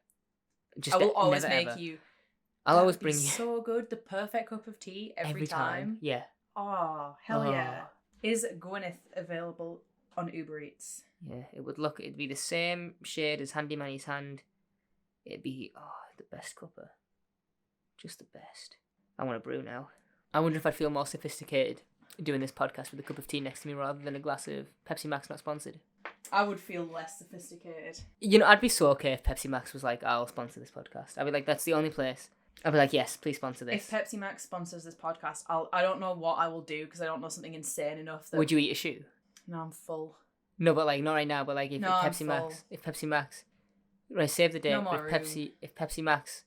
Just I will always never, make ever. you. I'll always That'd be bring you so good. The perfect cup of tea every time. Yeah. Oh, hell Oh. yeah. Is Gwyneth available on Uber Eats? Yeah, it'd be the same shade as Handy Manny's hand. It'd be, the best cuppa. Just the best. I want a brew now. I wonder if I'd feel more sophisticated doing this podcast with a cup of tea next to me rather than a glass of Pepsi Max not sponsored. I would feel less sophisticated. You know, I'd be so okay if Pepsi Max was like, I'll sponsor this podcast. I'd be like, that's the only place. I'd be like, yes, please sponsor this. If Pepsi Max sponsors this podcast, I don't know what I will do because I don't know something insane enough. Would you eat a shoe? No, I'm full. No, but like, not right now, but like if Pepsi Max, right, save the day. No more if Pepsi Max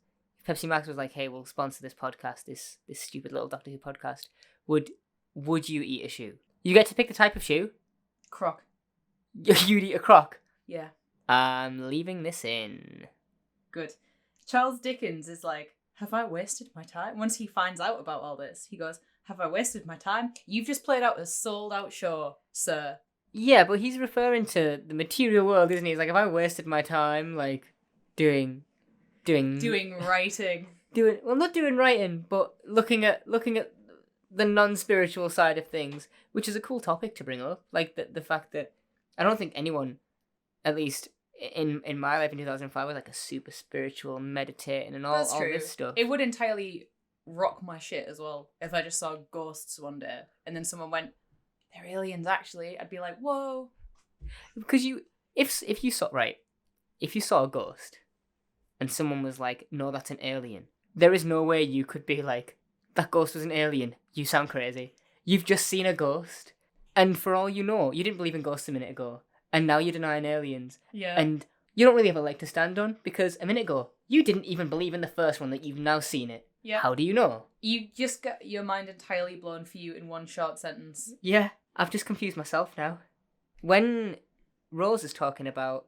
was like, hey, we'll sponsor this podcast, this stupid little Doctor Who podcast, would you eat a shoe? You get to pick the type of shoe. Croc. You'd eat a Croc. Yeah. I'm leaving this in. Good. Charles Dickens is like, have I wasted my time? Once he finds out about all this, he goes, have I wasted my time? You've just played out a sold out show, sir. Yeah, but he's referring to the material world, isn't he? He's like, have I wasted my time, like, doing writing. Not doing writing, but looking at the non-spiritual side of things, which is a cool topic to bring up. Like, the fact that I don't think anyone, at least in my life in 2005, was like a super spiritual, meditating and all this stuff. It would entirely rock my shit as well if I just saw ghosts one day and then someone went, they're aliens actually. I'd be like, whoa. Because if you saw a ghost and someone was like, no, that's an alien, there is no way you could be like, that ghost was an alien. You sound crazy. You've just seen a ghost. And for all you know, you didn't believe in ghosts a minute ago. And now you're denying aliens. Yeah. And you don't really have a leg to stand on because a minute ago, you didn't even believe in the first one that you've now seen it. Yeah. How do you know? You just got your mind entirely blown for you in one short sentence. Yeah. I've just confused myself now. When Rose is talking about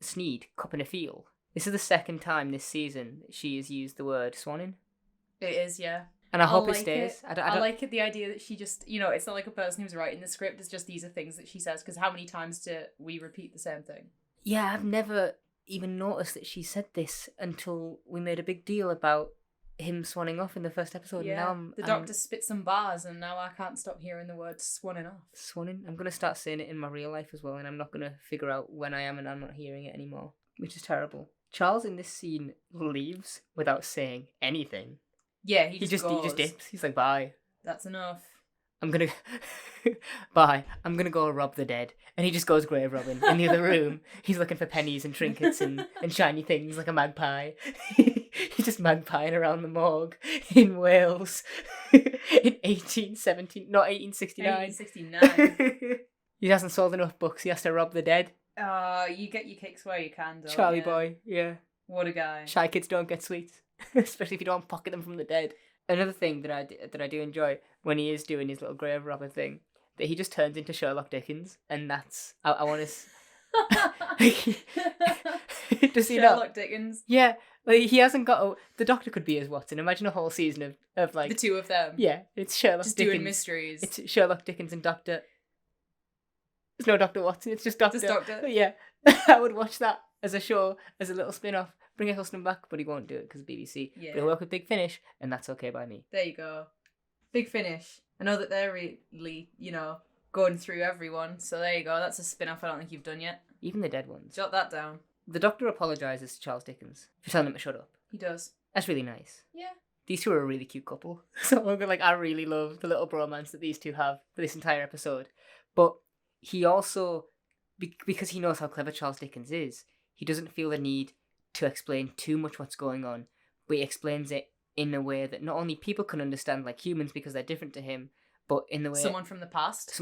Sneed cupping a feel, this is the second time this season she has used the word swanning. It is, yeah. And I hope it like stays. I like it, the idea that she just, it's not like a person who's writing the script, it's just these are things that she says, because how many times do we repeat the same thing? Yeah, I've never even noticed that she said this until we made a big deal about him swanning off in the first episode. Yeah, And now the doctor spit some bars and now I can't stop hearing the word swanning off. Swanning? I'm going to start saying it in my real life as well, and I'm not going to figure out when I am and I'm not hearing it anymore, which is terrible. Charles in this scene leaves without saying anything. Yeah, he just dips. He's like, bye. That's enough. Bye. I'm gonna go rob the dead. And he just goes grave robbing in the other room. He's looking for pennies and trinkets and shiny things like a magpie. He's just magpieing around the morgue in Wales in 1869. 1869. He hasn't sold enough books. He has to rob the dead. You get your kicks where you can, though. Charlie boy, yeah. What a guy. Shy kids don't get sweets. Especially if you don't pocket them from the dead. Another thing that I do enjoy when he is doing his little grave robber thing, that he just turns into Sherlock Dickens, and that's I want to. Does he Sherlock Dickens? Yeah, like he hasn't got. The Doctor could be his Watson. Imagine a whole season of like the two of them. Yeah, it's Sherlock just Dickens. Doing mysteries. It's Sherlock Dickens and Doctor. There's no Dr. Watson. It's just Doctor. Just Doctor. Yeah, I would watch that as a show, as a little spin-off. Bring Eccleston back, but he won't do it because of BBC. Yeah. But he'll work with Big Finish, and that's okay by me. There you go. Big Finish. I know that they're really, going through everyone. So there you go. That's a spin-off I don't think you've done yet. Even the dead ones. Jot that down. The Doctor apologises to Charles Dickens for telling him to shut up. He does. That's really nice. Yeah. These two are a really cute couple. So I really love the little bromance that these two have for this entire episode. But he also, because he knows how clever Charles Dickens is, he doesn't feel the need to explain too much what's going on, but he explains it in a way that not only people can understand, like humans, because they're different to him, but in the way someone from the past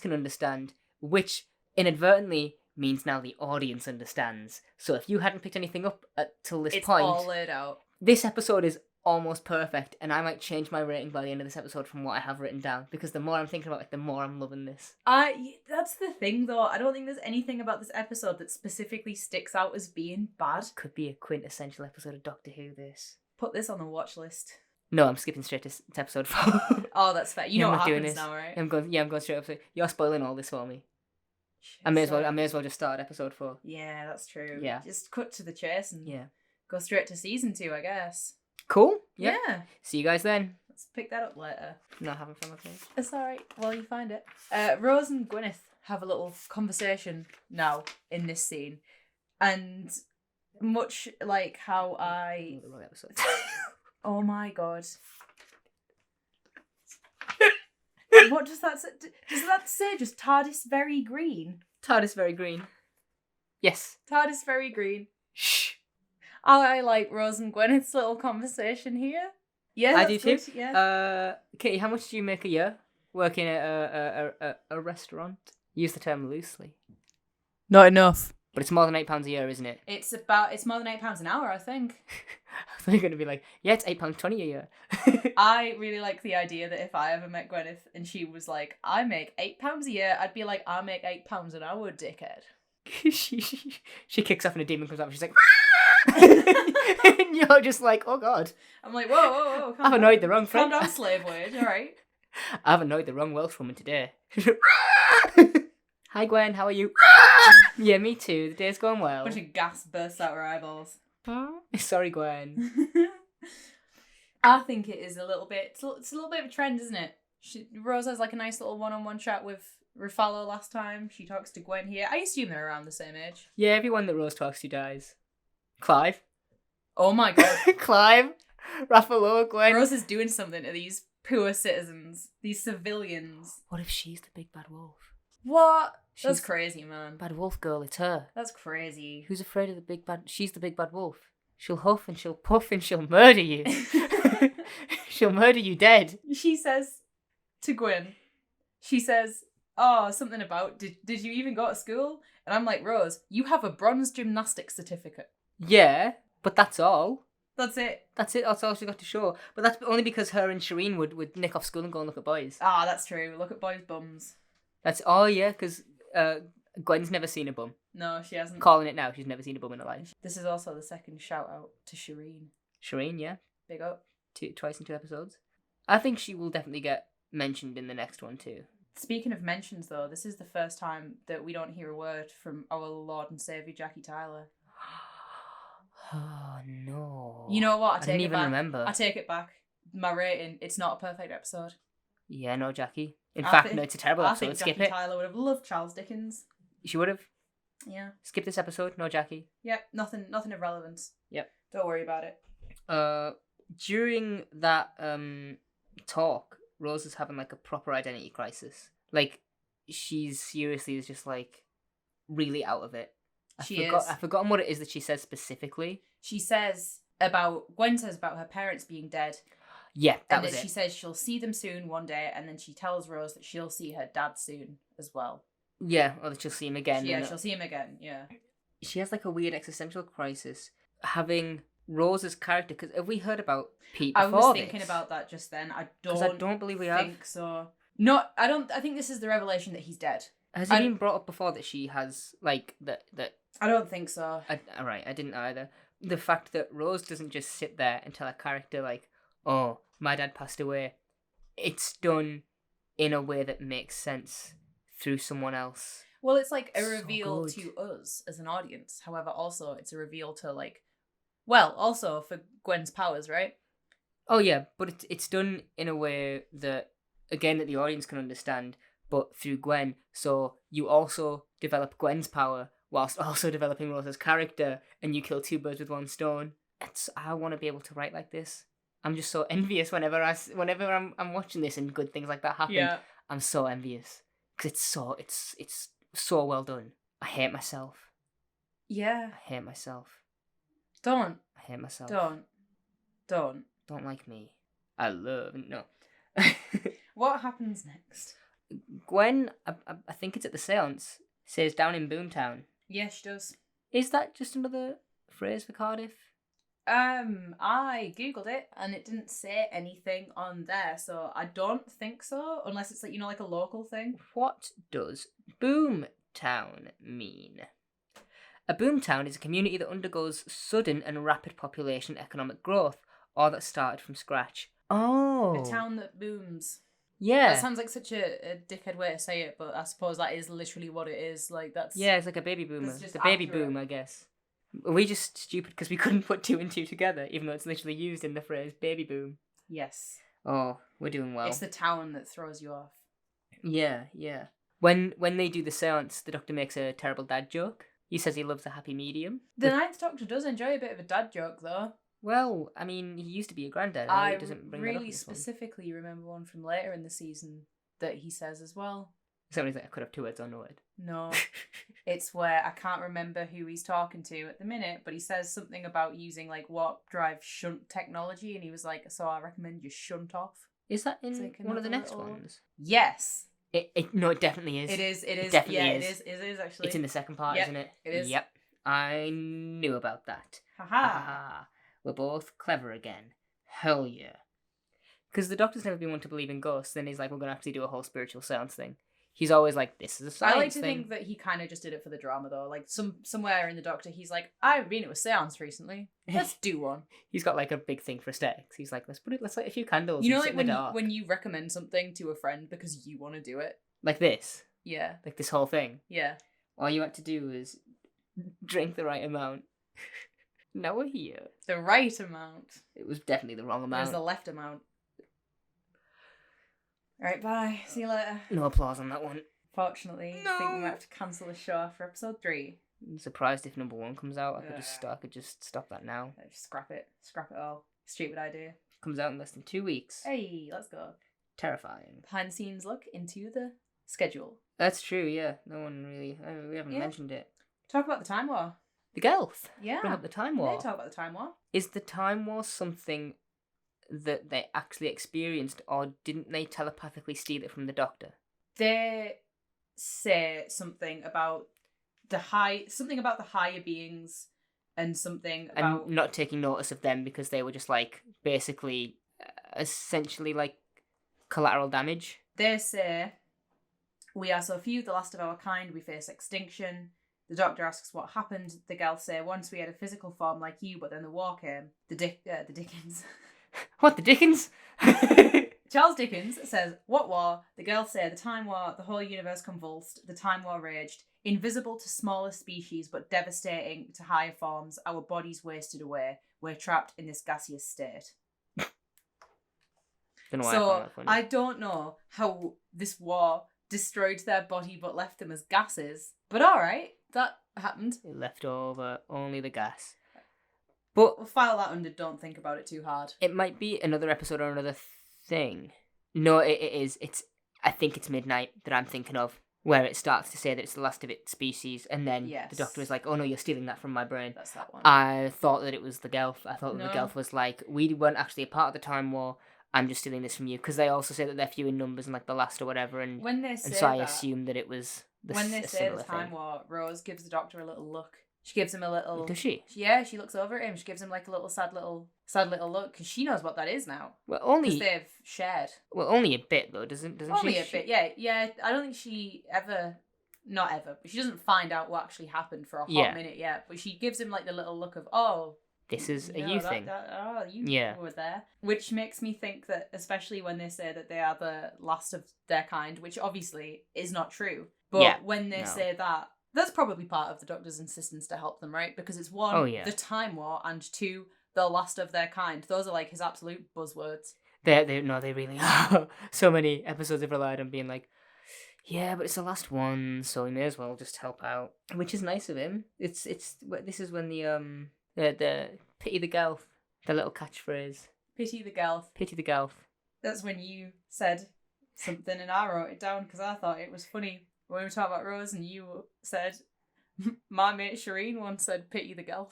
can understand, which inadvertently means now the audience understands. So if you hadn't picked anything up till this point, it's all laid out. This episode is almost perfect, and I might change my rating by the end of this episode from what I have written down, because the more I'm thinking about it, the more I'm loving this. That's the thing, though. I don't think there's anything about this episode that specifically sticks out as being bad. Could be a quintessential episode of Doctor Who, this. Put this on the watch list. No, I'm skipping straight to episode 4. Oh, that's fair. You know I'm what not doing happens this. now, right? I'm going straight up. You're spoiling all this for me. I may as well just start at episode 4. Yeah, that's true. Yeah. Just cut to the chase and Yeah. go straight to season 2, I guess. Cool. Yeah. See you guys then. Let's pick that up later. Not having fun with me. It's alright. Well, you find it. Rose and Gwyneth have a little conversation now in this scene. And much like how I... The wrong episode. Oh my god. What does that say? Does that say just TARDIS very green? TARDIS very green. Yes. TARDIS very green. Shh. I like Rose and Gwyneth's little conversation here. Yeah, I do too. Good, yeah. Katie, how much do you make a year working at a restaurant? Use the term loosely. Not enough. But it's more than £8 a year, isn't it? It's more than £8 an hour, I think. I thought you were going to be like, yeah, it's £8.20 a year. I really like the idea that if I ever met Gwyneth and she was like, I make £8 a year, I'd be like, I make £8 an hour, dickhead. she kicks off and a demon comes up and she's like, and you're just like, oh god. I'm like, whoa. I've annoyed the wrong friend. Calm down, slave wage, alright. I've annoyed the wrong Welsh woman today. Hi Gwen, how are you? Yeah, me too. The day's going well. A bunch of gas bursts out her eyeballs. Sorry, Gwen. I think it is a little bit. It's a little bit of a trend, isn't it? Rose has like a nice little one-on-one chat with Ruffalo last time. She talks to Gwen here. I assume they're around the same age. Yeah, everyone that Rose talks to dies. Clive. Oh my god. Clive. Ruffalo, Gwen. Rose is doing something to these poor citizens, these civilians. What if she's the big bad wolf? What? That's crazy, man. Bad wolf girl, it's her. That's crazy. Who's afraid of the big bad... She's the big bad wolf. She'll huff and she'll puff and she'll murder you. She'll murder you dead. She says to Gwen, she says, oh, something about, did you even go to school? And I'm like, Rose, you have a bronze gymnastics certificate. Yeah, but that's all. That's it. That's it. That's all she got to show. But that's only because her and Shireen would nick off school and go and look at boys. Ah, that's true. Look at boys' bums. Oh yeah, because Gwen's never seen a bum. No, she hasn't. Calling it now, she's never seen a bum in her life. This is also the second shout out to Shireen. Shireen, yeah. Big up. Twice in 2 episodes. I think she will definitely get mentioned in the next one too. Speaking of mentions though, this is the first time that we don't hear a word from our Lord and Saviour Jackie Tyler. Oh no. You know what? I didn't even remember. I take it back. My rating, it's not a perfect episode. Yeah, no, Jackie. In fact, no, it's a terrible episode. I think Skip Jackie it. Tyler would have loved Charles Dickens. She would have. Yeah. Skip this episode. No, Jackie. Yep. Nothing of relevance. Yep. Don't worry about it. During that talk, Rose is having like a proper identity crisis. Like, she's seriously is just like really out of it. I've forgotten what it is that she says specifically. Gwen says about her parents being dead. Yeah, that and was then it. She says she'll see them soon one day, and then she tells Rose that she'll see her dad soon as well. Yeah, or that she'll see him again. Yeah, she'll see him again, yeah. She has like a weird existential crisis having Rose's character, because have we heard about Pete before? I was thinking about that just then. I don't believe we have. Think so. No, I think this is the revelation that he's dead. Has it been brought up before that she has like that? I don't think so. Alright, I didn't either. The fact that Rose doesn't just sit there and tell a character like, oh, my dad passed away. It's done in a way that makes sense through someone else. Well, it's like a reveal to us as an audience. However, also it's a reveal to also for Gwen's powers, right? Oh yeah, but it's done in a way that, again, that the audience can understand, but through Gwen. So you also develop Gwen's power whilst also developing Rose's character, and you kill 2 birds with 1 stone. I want to be able to write like this. I'm just so envious whenever I'm watching this and good things like that happen. Yeah. I'm so envious because it's so well done. I hate myself. Yeah. I hate myself. Don't. I hate myself. Don't like me. I love no. What happens next? Gwen, I think it's at the seance, Says down in Boomtown. Yeah, she does. Is that just another phrase for Cardiff? I googled it and it didn't say anything on there, so I don't think so, unless it's like, like a local thing. What does Boomtown mean? A boomtown is a community that undergoes sudden and rapid population economic growth, or that started from scratch. Oh. A town that booms. Yeah. That sounds like such a dickhead way to say it, but I suppose that is literally what it is. Like, that's... Yeah, it's like a baby boomer. just The baby accurate. boom, I guess. Are we just stupid because we couldn't put two and two together, even though it's literally used in the phrase baby boom? Yes. Oh, we're doing well. It's the town that throws you off. Yeah. When they do the seance, the Doctor makes a terrible dad joke. He says he loves a happy medium. The Ninth Doctor does enjoy a bit of a dad joke, though. Well, I mean, he used to be a granddad. I doesn't bring that up in really this one. specifically remember one from later in the season that he says as well. Somebody's like, I could have 2 words or no word. No. It's where I can't remember who he's talking to at the minute, but he says something about using like warp drive shunt technology, and he was like, so I recommend you shunt off. Is that in like one of the another next little- ones? Yes. No, it definitely is. It is. It definitely yeah, is. it is actually. It's in the second part, Yep, isn't it? it is. Yep. I knew about that. Haha. We're both clever again. Hell yeah. Because the Doctor's never been one to believe in ghosts, then he's like, we're going to actually do a whole spiritual seance thing. He's always like, this is a science I like to thing. think that he kind of just did it for the drama, though. Like, somewhere in the Doctor, he's like, I've been to a seance recently. Let's do one. He's got like a big thing for aesthetics. He's like, let's light a few candles. You know, and sit like in the dark. when you recommend something to a friend because you want to do it. Like this. Yeah. Like this whole thing. Yeah. All you had to do was drink the right amount. Now we're here. The right amount. It was definitely the wrong amount. There's the left amount. Alright, bye. See you later. No applause on that one. Fortunately, I think we might have to cancel the show for episode 3. I'm surprised if number 1 comes out. I could just stop that now. Just scrap it. Scrap it all. Stupid idea. Comes out in less than 2 weeks. Hey, let's go. Terrifying. Behind the scenes look into the schedule. That's true, yeah. No one really... we haven't mentioned it. Talk about the Time War. The Gelth. Yeah. Bring up the Time War. Yeah, talk about the Time War. Is the Time War something that they actually experienced, or didn't they telepathically steal it from the Doctor? They say something about the higher beings, and something about... And not taking notice of them because they were just like, basically, essentially like collateral damage. They say, we are so few, the last of our kind, we face extinction. The Doctor asks what happened. The Gelth say, once we had a physical form like you, but then the war came. The Dickens. What, the Dickens? Charles Dickens says, what war? The Gelth say, the Time War, the whole universe convulsed, the Time War raged. Invisible to smaller species, but devastating to higher forms, our bodies wasted away. We're trapped in this gaseous state. Don't know why I So, found that funny. I don't know how this war destroyed their body but left them as gases. But alright, that happened. It left over only the gas. But We'll file that under don't think about it too hard. it might be another episode or another thing. No, it is. I think it's Midnight that I'm thinking of, where it starts to say that it's the last of its species, and then Yes. the Doctor is like, oh no, you're stealing that from my brain. That's that one. I thought that it was the Gelth. I thought that the No. Gelth was like, we weren't actually a part of the Time War, I'm just stealing this from you. Because they also say that they're few in numbers and like the last or whatever, and When they say so I that, assumed that it was when they a say similar the Time thing. War, Rose gives the Doctor a little look. She gives him a little... Does she? Yeah, she looks over at him. She gives him like a little sad little look, because she knows what that is now. Well, Because they've shared. only a bit though, doesn't Only she? a bit, yeah. I don't think she ever... Not ever, but she doesn't find out what actually happened for a hot minute yet. But she gives him like the little look of, oh... This is a no, you that- thing. you Yeah. were there. Which makes me think that, especially when they say that they are the last of their kind, which obviously is not true. But Yeah, when they no. say that, that's probably part of the Doctor's insistence to help them, right? Because it's one, Oh, yeah. the Time War, and 2, the last of their kind. Those are like his absolute buzzwords. They really are. So many episodes have relied on being like, yeah, but it's the last one, so we may as well just help out, which is nice of him. This is when the pity the Gelth, the little catchphrase, Pity the Gelth. pity the Gelth. That's when you said something and I wrote it down because I thought it was funny. When we were talking about Rose and you said, my mate Shireen once said, pity the Gelth.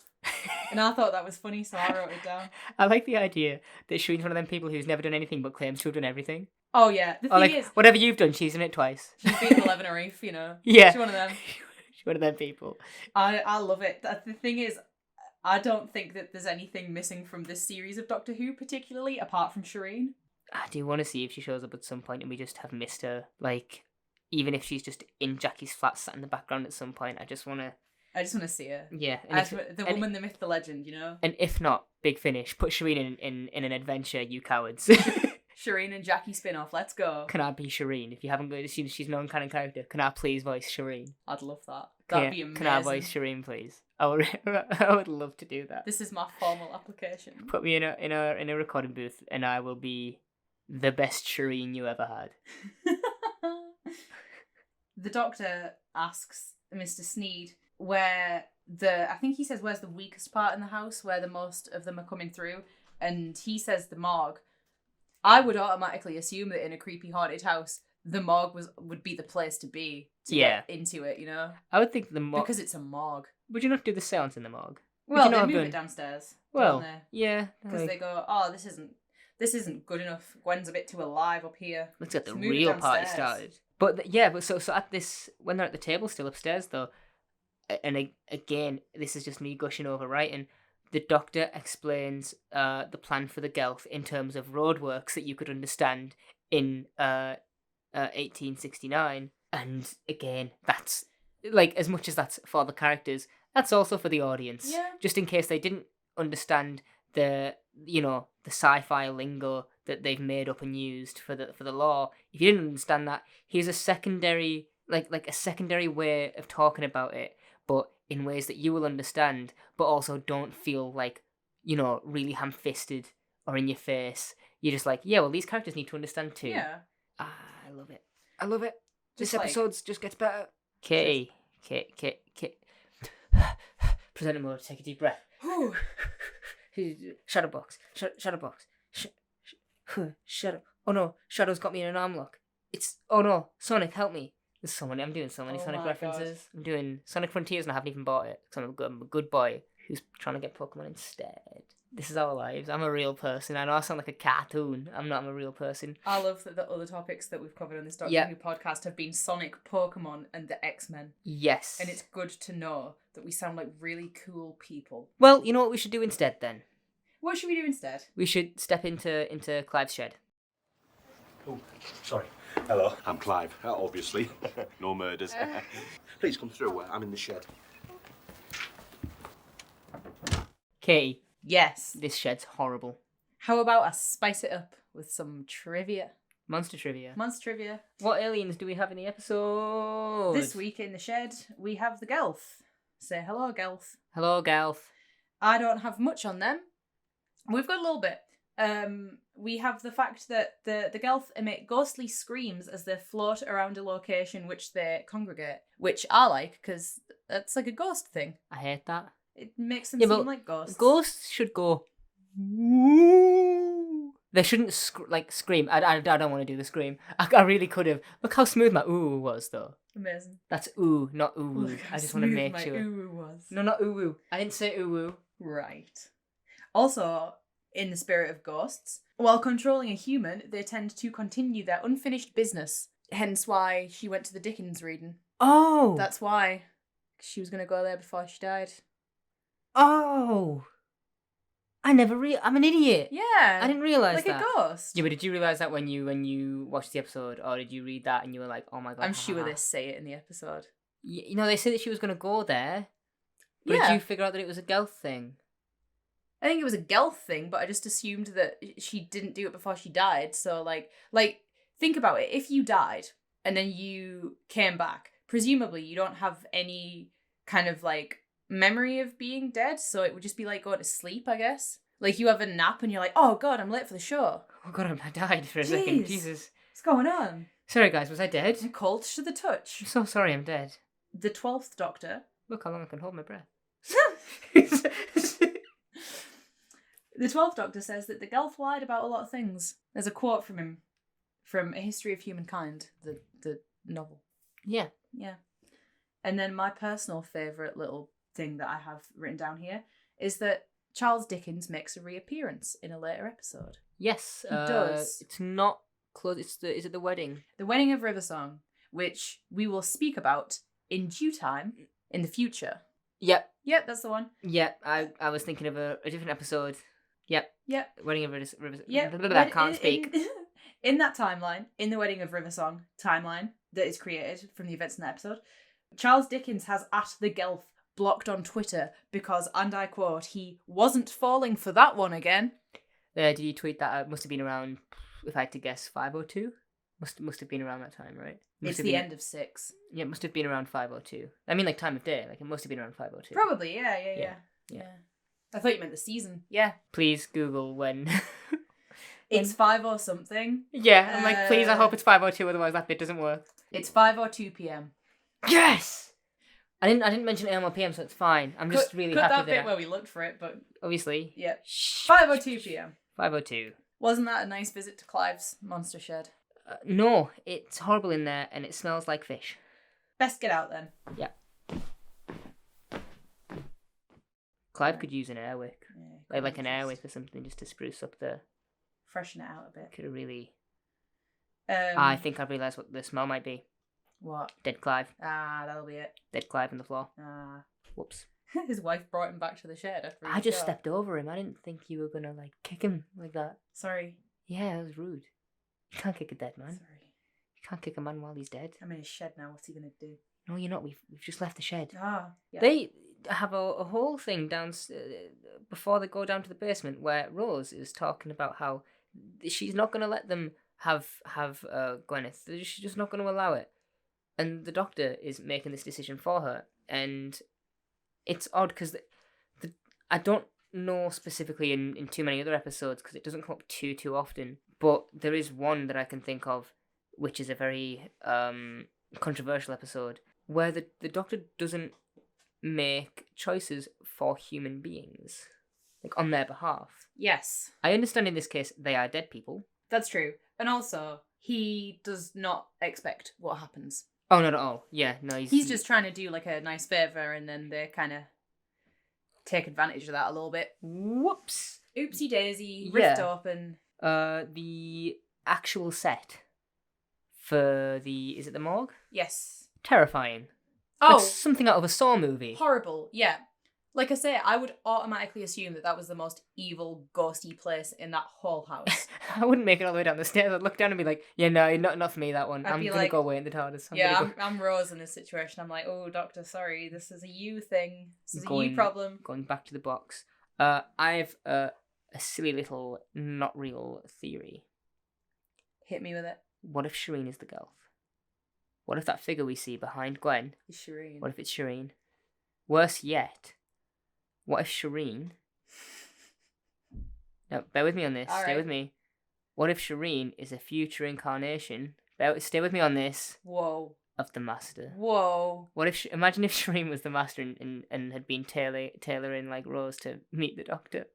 And I thought that was funny, so I wrote it down. I like the idea that Shireen's one of them people who's never done anything but claims to have done everything. Oh, yeah. The Or thing like, is, whatever you've done, she's done it twice. she's been to 11 or Reef, you know. Yeah. She's one of them. She's one of them people. I love it. The thing is, I don't think that there's anything missing from this series of Doctor Who, particularly, apart from Shireen. I do want to see if she shows up at some point and we just have missed her. Like, even if she's just in Jackie's flat sat in the background at some point, I just want to see her. Yeah. The woman, the myth, the legend, you know? And if not, big finish. Put Shireen in an adventure, you cowards. Shireen and Jackie spin-off, let's go. Can I be Shireen? If you haven't got she's no kind of character, can I please voice Shireen? I'd love that. That'd be amazing. Can I voice Shireen, please? I would love to do that. This is my formal application. Put me in a recording booth and I will be the best Shireen you ever had. The Doctor asks Mr. Sneed where I think he says where's the weakest part in the house, where the most of them are coming through, and he says the morgue. I would automatically assume that in a creepy haunted house, the morgue would be the place to be to get into it, you know? I would think the morgue... Because it's a morgue. Would you not do the seance in the morgue? Well, they move it downstairs, don't they? Yeah. Because they go, oh, this isn't good enough. Gwen's a bit too alive up here. Let's get the real party started. But so at this, when they're at the table still upstairs though, and again, this is just me gushing over writing, the Doctor explains the plan for the Gelth in terms of roadworks that you could understand in 1869. And again, that's, like, as much as that's for the characters, that's also for the audience. Yeah. Just in case they didn't understand the sci-fi lingo that they've made up and used for the law. If you didn't understand that, here's a secondary, like a secondary way of talking about it, but in ways that you will understand, but also don't feel like, really ham-fisted or in your face. You're just like, yeah, well, these characters need to understand too. Yeah. I love it. I love it. Just This episode just gets better. Katie. Presenter mode, take a deep breath. Shadowbox. Shadowbox. Shadow. Oh no, Shadow's got me in an arm lock. Oh no, Sonic, help me. I'm doing so many Sonic references. God. I'm doing Sonic Frontiers and I haven't even bought it. Because I'm a good boy who's trying to get Pokemon instead. This is our lives. I'm a real person. I know I sound like a cartoon. I'm a real person. I love that the other topics that we've covered on this Doctor Who podcast have been Sonic, Pokemon, and the X-Men. Yes. And it's good to know that we sound like really cool people. Well, you know what we should do instead then? What should we do instead? We should step into Clive's shed. Oh, sorry. Hello, I'm Clive, obviously. No murders. Please come through, I'm in the shed. Katie. Yes. This shed's horrible. How about I spice it up with some trivia? Monster trivia. What aliens do we have in the episode? This week in the shed, we have the Gelth. Say hello, Gelth. Hello, Gelth. I don't have much on them. We've got a little bit. We have the fact that the Gelth emit ghostly screams as they float around a location which they congregate, which I like because that's like a ghost thing. I hate that. It makes them seem like ghosts. Ghosts should go. Ooh. They shouldn't scream. I don't want to do the scream. I really could have. Look how smooth my ooh was though. Amazing. That's ooh, not ooh. I just want to make sure. Ooh was. No, not ooh. I didn't say ooh. Right. Also, in the spirit of ghosts, while controlling a human, they tend to continue their unfinished business. Hence why she went to the Dickens reading. Oh! That's why. She was going to go there before she died. Oh! I'm an idiot. Yeah. I didn't realise like that. Like a ghost. Yeah, but did you realise that when you watched the episode, or did you read that and you were like, oh my god. I'm sure they say it in the episode. They said that she was going to go there. But did you figure out that it was a Gelth thing? I think it was a Gelth thing, but I just assumed that she didn't do it before she died. So, like, think about it. If you died and then you came back, presumably you don't have any kind of, memory of being dead. So it would just be like going to sleep, I guess. Like, you have a nap and you're like, oh, God, I'm late for the show. Oh, God, I died for a second. Jesus. What's going on? Sorry, guys, was I dead? I'm cold to the touch. I'm so sorry I'm dead. The 12th Doctor. Look how long I can hold my breath. The 12th Doctor says that the Gelth lied about a lot of things. There's a quote from him from A History of Humankind, the novel. Yeah. Yeah. And then my personal favourite little thing that I have written down here is that Charles Dickens makes a reappearance in a later episode. Yes. He does. It's not close. Is it the wedding? The Wedding of Riversong, which we will speak about in due time. in the future. Yep. Yep, that's the one. Yep. I was thinking of a different episode. Yep. Yep. Wedding of River. Yep. I can't speak. In that timeline, in the Wedding of River Song timeline that is created from the events in that episode, Charles Dickens has at the Gelth blocked on Twitter because, and I quote, he wasn't falling for that one again. Did you tweet that? It must have been around, if I had to guess, 502? Must have been around that time, right? It's the end of 6. Yeah, it must have been around 502. I mean, like, time of day. Like, it must have been around 502. Probably, yeah. I thought you meant the season. Yeah. Please Google when... It's 5 or something. Yeah, I'm like, please, I hope it's 502, otherwise that bit doesn't work. It's 5 or 2 p.m. Yes! I didn't mention AM or PM, so it's fine. I'm just really happy that bit where we looked for it, but... Obviously. Yeah. 5 or 2 p.m. 502. Wasn't that a nice visit to Clive's monster shed? No, it's horrible in there, and it smells like fish. Best get out then. Yeah. Clive could use an airwick. Yeah, like an airwick or something, just to spruce up the... Freshen it out a bit. Could have really... I think I've realised what the smell might be. What? Dead Clive. Ah, that'll be it. Dead Clive on the floor. Ah. Whoops. His wife brought him back to the shed after I just stepped over him. I didn't think you were going to, like, kick him like that. Sorry. Yeah, that was rude. You can't kick a dead man. Sorry. You can't kick a man while he's dead. I'm in his shed now. What's he going to do? No, you're not. We've just left the shed. Ah. Yeah. They have a whole thing down before they go down to the basement where Rose is talking about how she's not going to let them have Gwyneth. She's just not going to allow it. And the doctor is making this decision for her. And it's odd because I don't know specifically in too many other episodes because it doesn't come up too often. But there is one that I can think of, which is a very controversial episode, where the doctor doesn't make choices for human beings, like on their behalf. Yes. I understand in this case they are dead people. That's true. And also, he does not expect what happens. Oh, not at all. Yeah, no, he's just trying to do like a nice favour, and then they kind of take advantage of that a little bit. Whoops. Oopsie daisy. Rift open. The actual set for is it the morgue? Yes. Terrifying. Oh. Like something out of a Saw movie. Horrible. Yeah. Like I say, I would automatically assume that was the most evil, ghosty place in that whole house. I wouldn't make it all the way down the stairs. I'd look down and be like, yeah, no, not for me, that one. I'm going to go away in the TARDIS. I'm Rose in this situation. I'm like, oh, Doctor, sorry, this is a you thing. This is a you problem. Going back to the box. I've a silly little, not real theory. Hit me with it. What if Shireen is the Gelth? What if that figure we see behind Gwen is Shireen? What if it's Shireen? Worse yet, what if Shireen... Now, bear with me on this. Stay with me. What if Shireen is a future incarnation? Stay with me on this. Whoa. Of the Master. Whoa. What if... Imagine if Shireen was the Master and had been tailoring like Rose to meet the Doctor.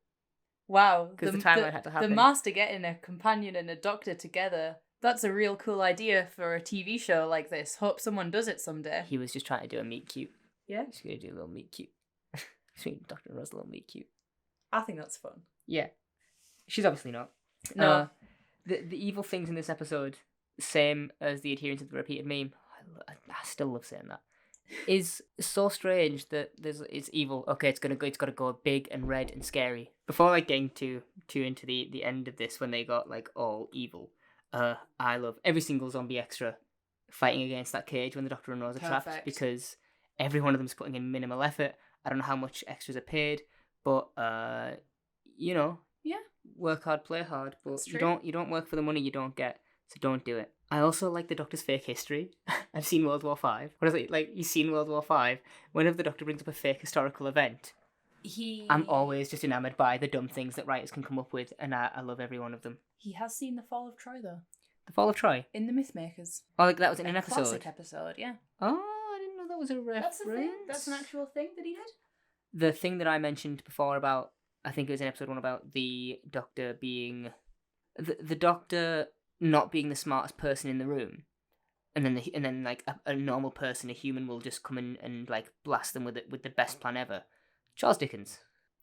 Wow. Because the timeline had to happen. The Master getting a companion and a Doctor together. That's a real cool idea for a TV show like this. Hope someone does it someday. He was just trying to do a meet cute. Yeah? He's going to do a little meet cute. Between Doctor and Rose, a little meet cute. I think that's fun. Yeah. She's obviously not. No. The evil things in this episode, same as the adherence of the repeated meme, I still love saying that, is so strange that it's evil. Okay, it's got to go big and red and scary. Before like getting too into the end of this when they got like all evil, I love every single zombie extra fighting against that cage when the Doctor and Rose are trapped, because every one of them's putting in minimal effort. I don't know how much extras are paid, but yeah, work hard, play hard. But you don't work for the money you don't get, so don't do it. I also like the Doctor's fake history. I've seen World War V. What is it like? You've seen World War V. Whenever the Doctor brings up a fake historical event, I'm always just enamoured by the dumb things that writers can come up with, and I love every one of them. He has seen the fall of Troy though. The fall of Troy in the Mythmakers. Oh, like that was in an episode. Classic episode, yeah. Oh, I didn't know that was a reference. That's a thing. That's an actual thing that he did. The thing that I mentioned before about, I think it was in episode 1 about the Doctor being, the Doctor not being the smartest person in the room, and then like a normal person, a human, will just come in and like blast them with the best plan ever. Charles Dickens.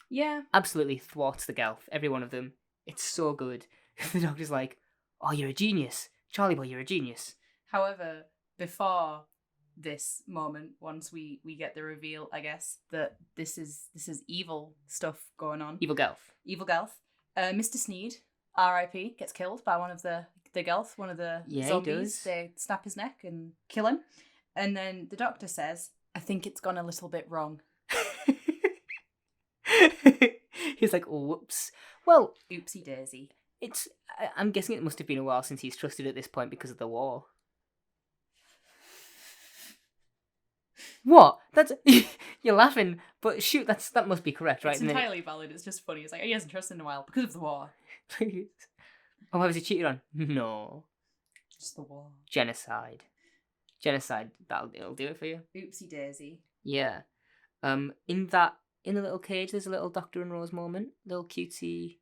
Yeah. Absolutely thwarts the Gelth, every one of them. It's so good. The Doctor's like, oh, you're a genius. Charlie boy, you're a genius. However, before this moment once we get the reveal, I guess, that this is evil stuff going on. Evil Gelth. Evil Gelth. Mr. Sneed, R.I.P., gets killed by one of the Gelth, one of the zombies. He does. They snap his neck and kill him. And then the doctor says, I think it's gone a little bit wrong. He's like, oh, whoops. Well, oopsie daisy. I'm guessing it must have been a while since he's trusted at this point because of the war. What? That's you're laughing, but shoot, that must be correct, right? It's entirely valid. It's just funny. It's like, he hasn't trusted in a while because of the war. Oh, why was he cheated on? No. Just the war. Genocide. It'll do it for you. Oopsie daisy. Yeah. In the little cage, there's a little Doctor and Rose moment, little cutesy,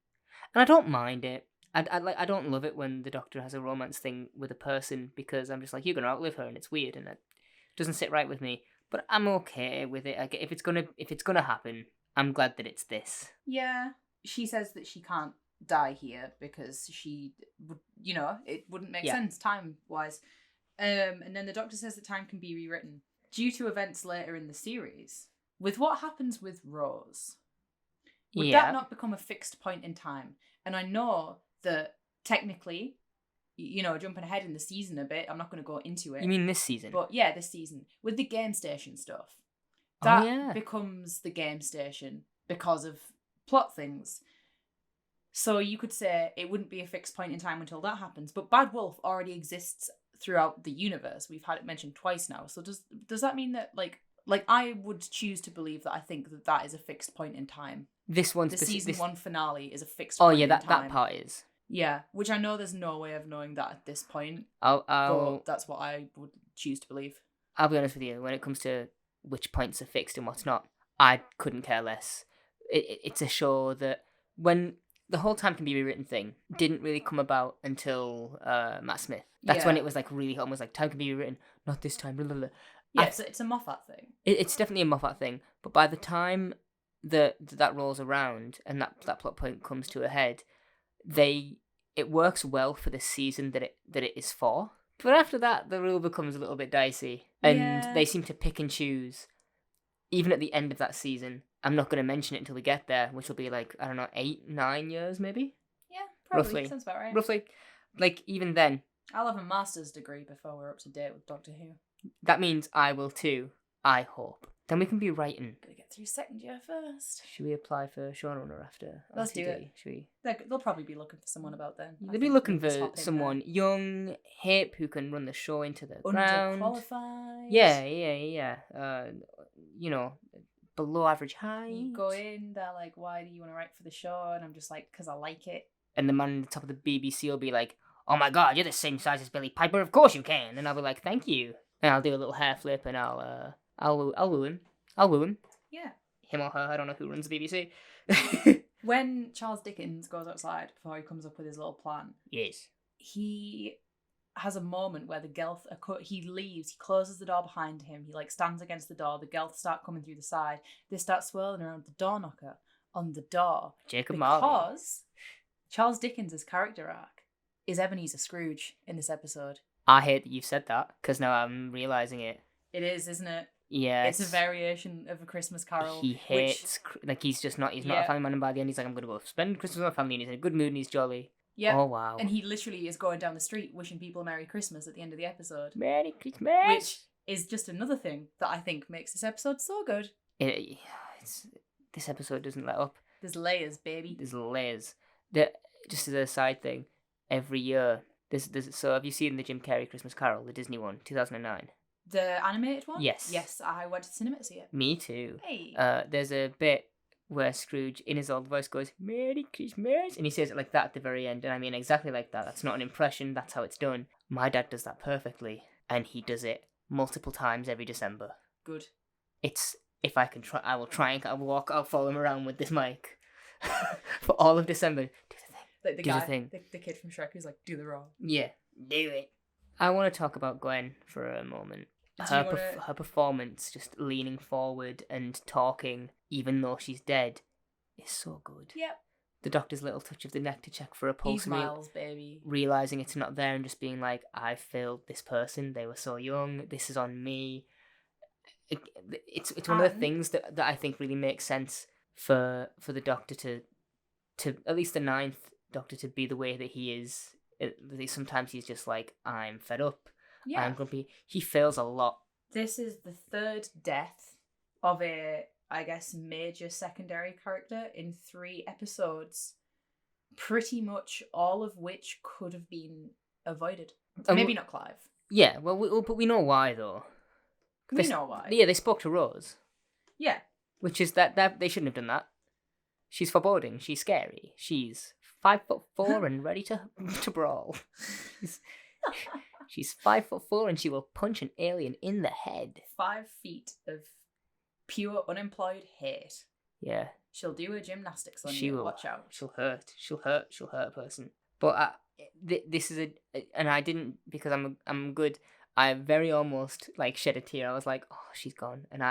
and I don't mind it. I don't love it when the Doctor has a romance thing with a person because I'm just like, you're gonna outlive her, and it's weird, and it doesn't sit right with me. But I'm okay with it. If it's gonna happen, I'm glad that it's this. Yeah, she says that she can't die here because she would, it wouldn't make sense time wise. And then the Doctor says that time can be rewritten due to events later in the series. With what happens with Rose, would that not become a fixed point in time? And I know that technically, jumping ahead in the season a bit, I'm not going to go into it. You mean this season? But yeah, this season. With the game station stuff, that becomes the game station because of plot things. So you could say it wouldn't be a fixed point in time until that happens. But Bad Wolf already exists throughout the universe. We've had it mentioned twice now. So does that mean that, like I would choose to believe that I think that is a fixed point in time. This one's the season 1 finale is a fixed point in time. that part is. Yeah, which I know there's no way of knowing that at this point. But that's what I would choose to believe. I'll be honest with you, when it comes to which points are fixed and what's not, I couldn't care less. It's a show that when the whole time can be rewritten thing didn't really come about until Matt Smith. That's when it was like really almost like time can be rewritten, not this time. Blah, blah, blah. Yeah, it's a Moffat thing. It's definitely a Moffat thing, but by the time that rolls around and that plot point comes to a head, it works well for the season that it is for. But after that, the rule becomes a little bit dicey, and they seem to pick and choose. Even at the end of that season, I'm not going to mention it until we get there, which will be like, I don't know, 8-9 years maybe. Yeah, probably. Roughly. Sounds about right. Roughly, like even then. I'll have a master's degree before we're up to date with Doctor Who. That means I will too. I hope. Then we can be writing. Gotta get through second year first. Should we apply for showrunner after? Let's do it. Should we? They'll probably be looking for someone about then. They'll be looking for someone young, hip, who can run the show into the ground. Underqualified. Yeah. Below average height. You go in, they're like, why do you want to write for the show? And I'm just like, because I like it. And the man at the top of the BBC will be like, oh my god, you're the same size as Billy Piper, of course you can. And I'll be like, thank you. And I'll do a little hair flip and I'll woo him. I'll woo him. Yeah. Him or her, I don't know who runs the BBC. When Charles Dickens goes outside before he comes up with his little plan, yes, he has a moment where the Gelth he leaves, he closes the door behind him, he stands against the door, the Gelth start coming through the side, they start swirling around the door knocker on the door. Jacob Marley. Because Charles Dickens' character arc is Ebenezer Scrooge in this episode. I hate that you've said that, because now I'm realising it. It is, isn't it? Yeah. It's a variation of A Christmas Carol. He hates, he's not a family man, and by the end he's like, I'm going to go spend Christmas with my family, and he's in a good mood, and he's jolly. Yeah. Oh, wow. And he literally is going down the street wishing people Merry Christmas at the end of the episode. Merry Christmas! Which is just another thing that I think makes this episode so good. This episode doesn't let up. There's layers, baby. There's layers. Just as a side thing, every year, so have you seen the Jim Carrey Christmas Carol, the Disney one, 2009? The animated one? Yes. Yes, I went to the cinema to see it. Me too. Hey. There's a bit where Scrooge, in his old voice, goes, Merry Christmas, and he says it like that at the very end, and I mean exactly like that. That's not an impression, that's how it's done. My dad does that perfectly, and he does it multiple times every December. Good. If I can try, I will try and I'll follow him around with this mic for all of December. Do the thing. Like the do guy, the thing. The kid from Shrek who's like, do the roll. Yeah, do it. I want to talk about Gwen for a moment. Her performance, just leaning forward and talking, even though she's dead, is so good. Yep. the doctor's little touch of the neck to check for a pulse, smiles, baby. realizing it's not there and just being like, I failed this person. They were so young. This is on me. It's one of the things that I think really makes sense for the Doctor to at least the ninth Doctor to be the way that he is. Sometimes he's just like, I'm fed up. Yeah. I'm grumpy. He fails a lot. This is the third death of a, I guess, major secondary character in 3 episodes, pretty much all of which could have been avoided. Maybe not Clive. Yeah, but we know why, though. We know why. Yeah, they spoke to Rose. Yeah. Which is that they shouldn't have done that. She's foreboding. She's scary. She's 5'4" and ready to brawl. She's 5'4" and she will punch an alien in the head. 5 feet of pure unemployed hate. Yeah. She'll do her gymnastics on She you. will. Watch out. She'll hurt. She'll hurt a person. But this is and I didn't, because I'm good. I very almost like shed a tear. I was like, oh, she's gone, and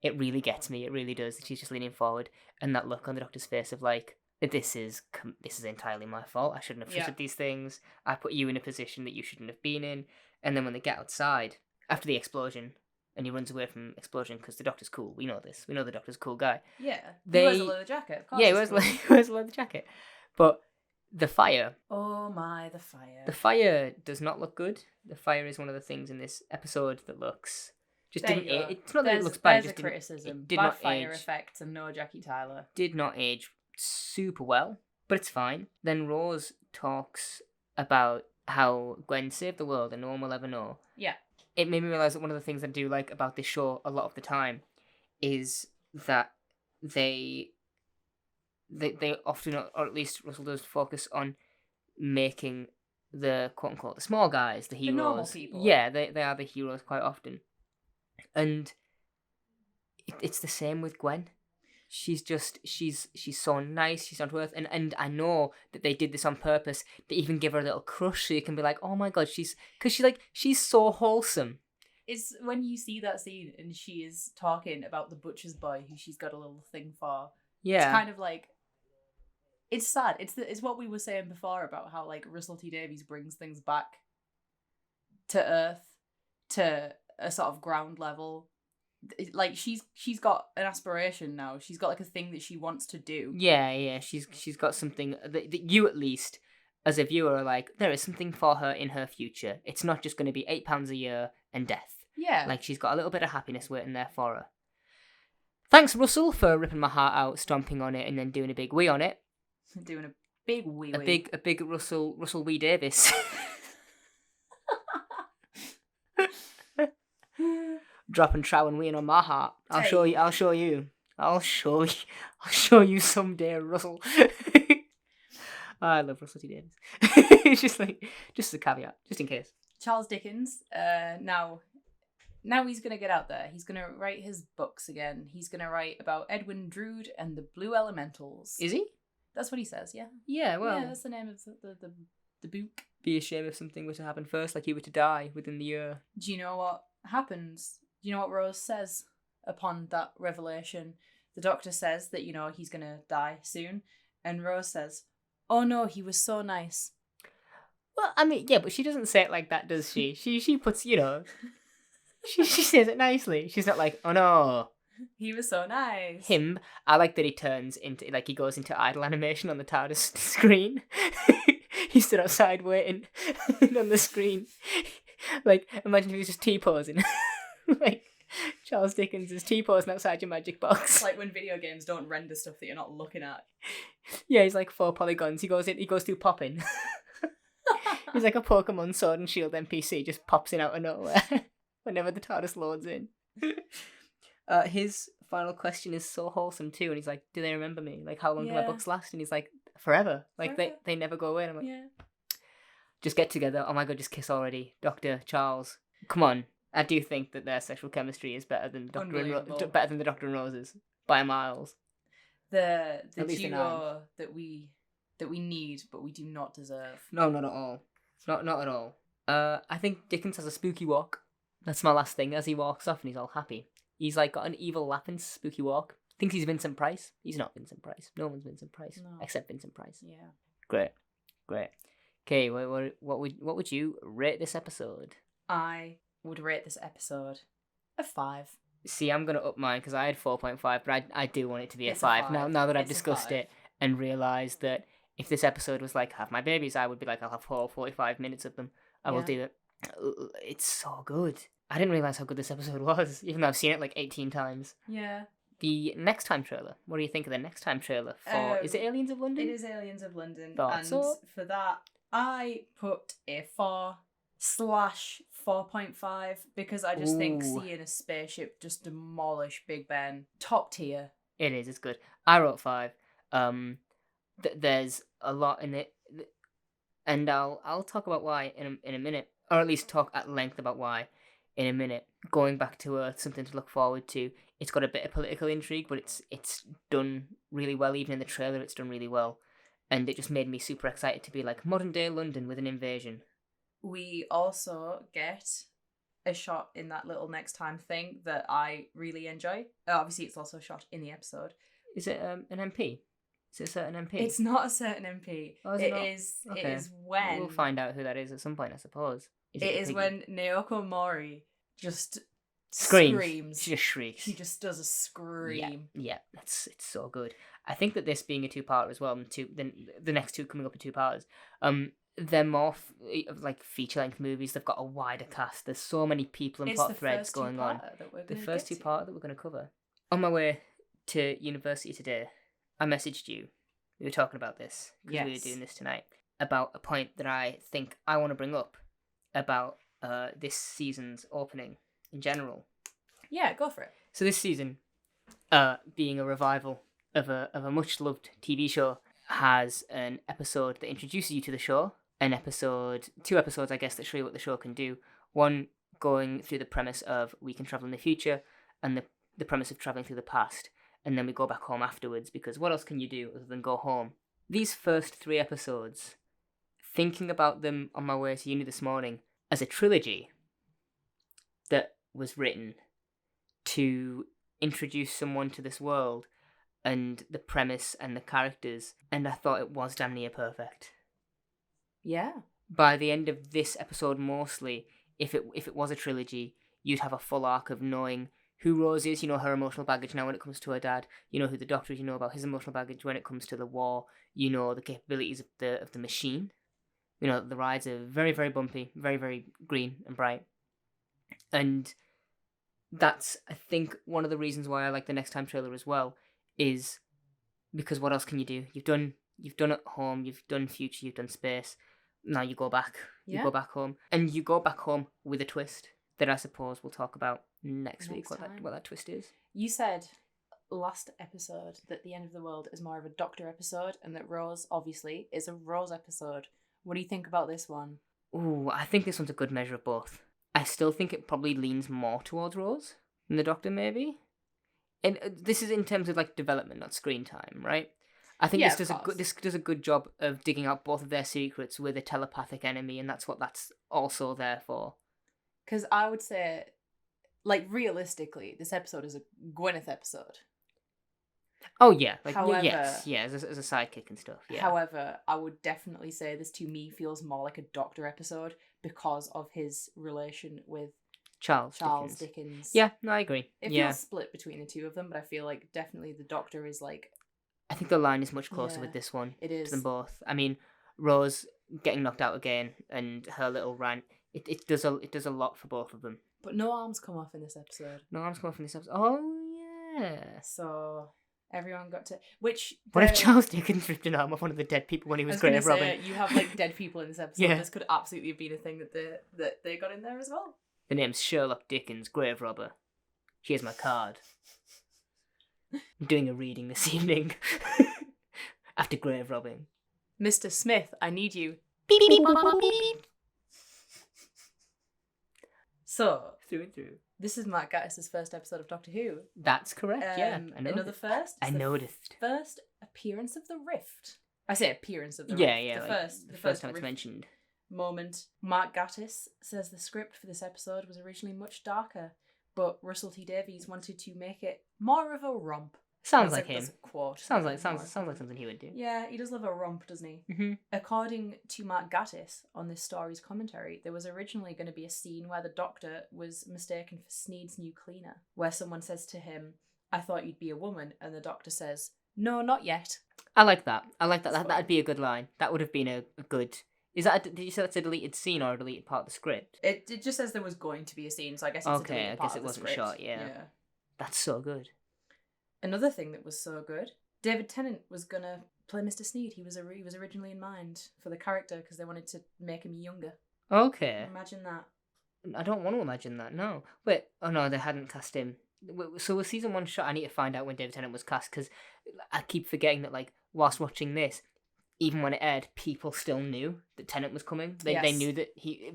it really gets me. It really does. She's just leaning forward, and that look on the Doctor's face of like, this is entirely my fault. I shouldn't have fitted these things. I put you in a position that you shouldn't have been in. And then when they get outside after the explosion, and he runs away from explosion because the Doctor's cool. We know this. We know the Doctor's a cool guy. Yeah, he wears a leather jacket. Of course, he wears a leather jacket. But the fire. Oh my, the fire. The fire does not look good. The fire is one of the things in this episode that looks just there didn't. It's not that it looks bad. There's it just a criticism. Did Bad not fire age. effects and no Jackie Tyler. Did not age super well, but it's fine. Then Rose talks about how Gwen saved the world and no one will ever know. Yeah. It made me realise that one of the things I do like about this show a lot of the time is that they often, or at least Russell does, focus on making the quote unquote the small guys, the heroes. The normal people. Yeah, they are the heroes quite often. And it's the same with Gwen. She's so nice, she's down to earth, and I know that they did this on purpose to even give her a little crush so you can be like, oh my god, she's so wholesome. It's when you see that scene and she is talking about the butcher's boy who she's got a little thing for. Yeah. It's kind of like, it's sad. It's what we were saying before about how like Russell T Davies brings things back to earth, to a sort of ground level. Like she's got an aspiration now. She's got like a thing that she wants to do. Yeah. She's got something that you, at least as a viewer, are like, there is something for her in her future. It's not just going to be £8 a year and death. Yeah. Like she's got a little bit of happiness waiting there for her. Thanks, Russell, for ripping my heart out, stomping on it, and then doing a big wee on it. Doing a big wee. A big Russell Wee Davis. Dropping trow and weeing on my heart. I'll show you someday, Russell. I love Russell T Davies. It's just as a caveat, just in case. Charles Dickens, now he's going to get out there. He's going to write his books again. He's going to write about Edwin Drood and the Blue Elementals. Is he? That's what he says, yeah. Yeah, well. Yeah, that's the name of the book. Be a shame if something were to happen first, like he were to die within the year. Do you know what happens? Do you know what Rose says upon that revelation? The Doctor says that, he's going to die soon. And Rose says, oh no, he was so nice. Well, I mean, yeah, but she doesn't say it like that, does she? She puts, she says it nicely. She's not like, oh no. He was so nice. Him, I like that he turns into, like, he goes into idle animation on the TARDIS screen. He stood outside waiting on the screen. Like, imagine if he was just T-posing. Like, Charles Dickens is T-posing outside your magic box. Like when video games don't render stuff that you're not looking at. Yeah, he's like 4 polygons. He goes through popping. He's like a Pokemon Sword and Shield NPC, just pops in out of nowhere whenever the TARDIS loads in. His final question is so wholesome too, and he's like, do they remember me? Like, how long do my books last? And he's like, forever. Like, they never go away. And I'm like, just get together. Oh my god, just kiss already. Dr. Charles. Come on. I do think that their sexual chemistry is better than the Doctor and Rose's by miles. The duo that we need, but we do not deserve. No, not at all. Not at all. I think Dickens has a spooky walk. That's my last thing. As he walks off and he's all happy, he's like got an evil laugh and spooky walk. Thinks he's Vincent Price. He's not Vincent Price. No one's Vincent Price No. except Vincent Price. Yeah. Great. Okay, what would you rate this episode? I would rate this episode a 5. See, I'm gonna up mine because I had 4.5, but I do want it to be a It's a 5. 5. Now that I've It's a discussed 5. it and realised that if this episode was like Have My Babies, I would be like, I'll have 45 minutes of them. I will Yeah. do it. It's so good. I didn't realise how good this episode was, even though I've seen it like 18 times. Yeah. The Next Time trailer. What do you think of the Next Time trailer for? Is it Aliens of London? It is Aliens of London. Thought and so. for that, I put a 4/4.5 because I just think Ooh. seeing a spaceship just demolish Big Ben, top tier. It is. It's good. I wrote 5. There's a lot in it, and I'll talk about why in a minute, or at least talk at length about why in a minute. Going back to Earth, something to look forward to. It's got a bit of political intrigue, but it's done really well. Even in the trailer, it's done really well, and it just made me super excited to be like modern day London with an invasion. We also get a shot in that little Next Time thing that I really enjoy. Obviously, it's also shot in the episode. Is it an MP? Is it a certain MP? It's not a certain MP. Oh, is it not? Okay. It is when We'll find out who that is at some point, I suppose. it the is piggy? when Naoko Mori just Screams. She just shrieks. She just does a scream. Yeah, it's so good. I think that this being a 2-parter as well, and the next 2 coming up in 2-parters, they're more like feature-length movies. They've got a wider cast. There's so many people and It's plot the threads first going on. two-parter that we're The gonna first get to. 2-parter that we're going to cover. On my way to university today, I messaged you. We were talking about this because we were Yes. doing this tonight about a point that I think I want to bring up about this season's opening in general. Yeah, go for it. So this season, being a revival of a much loved TV show, has an episode that introduces you to the show. Two episodes, I guess, that show you what the show can do. One going through the premise of we can travel in the future, and the premise of traveling through the past, and then we go back home afterwards, because what else can you do other than go home? These first 3 episodes, thinking about them on my way to uni this morning as a trilogy that was written to introduce someone to this world and the premise and the characters, and I thought it was damn near perfect. Yeah. By the end of this episode, mostly, if it was a trilogy, you'd have a full arc of knowing who Rose is, you know her emotional baggage now when it comes to her dad, you know who the Doctor is, you know about his emotional baggage when it comes to the war, you know the capabilities of the machine, you know the rides are very, very bumpy, very, very green and bright, and that's, I think, one of the reasons why I like the Next Time trailer as well, is because what else can you do? You've done at home, you've done future, you've done space, now you go back. Yeah. You go back home. And you go back home with a twist that I suppose we'll talk about next week, what that twist is. You said last episode that the end of the world is more of a Doctor episode and that Rose, obviously, is a Rose episode. What do you think about this one? Ooh, I think this one's a good measure of both. I still think it probably leans more towards Rose than the Doctor, maybe. And this is in terms of like development, not screen time, right? I think Yeah, this does a good job of digging out both of their secrets with a telepathic enemy, and that's what that's also there for. Because I would say, like, realistically, this episode is a Gwyneth episode. Oh yeah, like However, yes, yeah, as a sidekick and stuff. Yeah. However, I would definitely say this to me feels more like a Doctor episode because of his relation with Charles Dickens. Yeah, no, I agree. It feels split between the two of them, but I feel like definitely the Doctor is like... I think the line is much closer Yeah, with this one it is. to them both. I mean, Rose getting knocked out again and her little rant, it does a lot for both of them. But no arms come off in this episode. No arms come off in this episode. Oh yeah. So everyone got to... Which... What if Charles Dickens ripped an arm off one of the dead people when he was grave robbing? You have like dead people in this episode. Yeah. This could absolutely have been a thing that they got in there as well. The name's Sherlock Dickens, grave robber. Here's my card. I'm doing a reading this evening. After grave robbing. Mr. Smith, I need you. Beep, beep, beep, beep, beep. So, Through and through. this is Matt Gattis' first episode of Doctor Who. That's correct, yeah. I know Another first. I It's the noticed. First appearance of the Rift. I say appearance of the Yeah, Rift. yeah. The like, first, the first time it's Rift mentioned. moment. Mark Gatiss says the script for this episode was originally much darker, but Russell T Davies wanted to make it more of a romp. Sounds That's like him. That's a quote. Sounds like something he would do. Yeah, he does love a romp, doesn't he? Mm-hmm. According to Mark Gatiss on this story's commentary, there was originally going to be a scene where the Doctor was mistaken for Sneed's new cleaner, where someone says to him, "I thought you'd be a woman," and the Doctor says, "No, not yet." I like that. That's That'd be a good line. That would have been a good. Did you say that's a deleted scene or a deleted part of the script? It just says there was going to be a scene, so I guess it's a deleted part of the script. I guess it wasn't shot. Yeah. That's so good. Another thing that was so good, David Tennant was gonna play Mr. Sneed. He was originally in mind for the character because they wanted to make him younger. Okay. Imagine that. I don't want to imagine that. No. Wait. Oh no, they hadn't cast him. So was season 1 shot? I need to find out when David Tennant was cast because I keep forgetting that. Like whilst watching this, even when it aired, people still knew that Tennant was coming. They knew that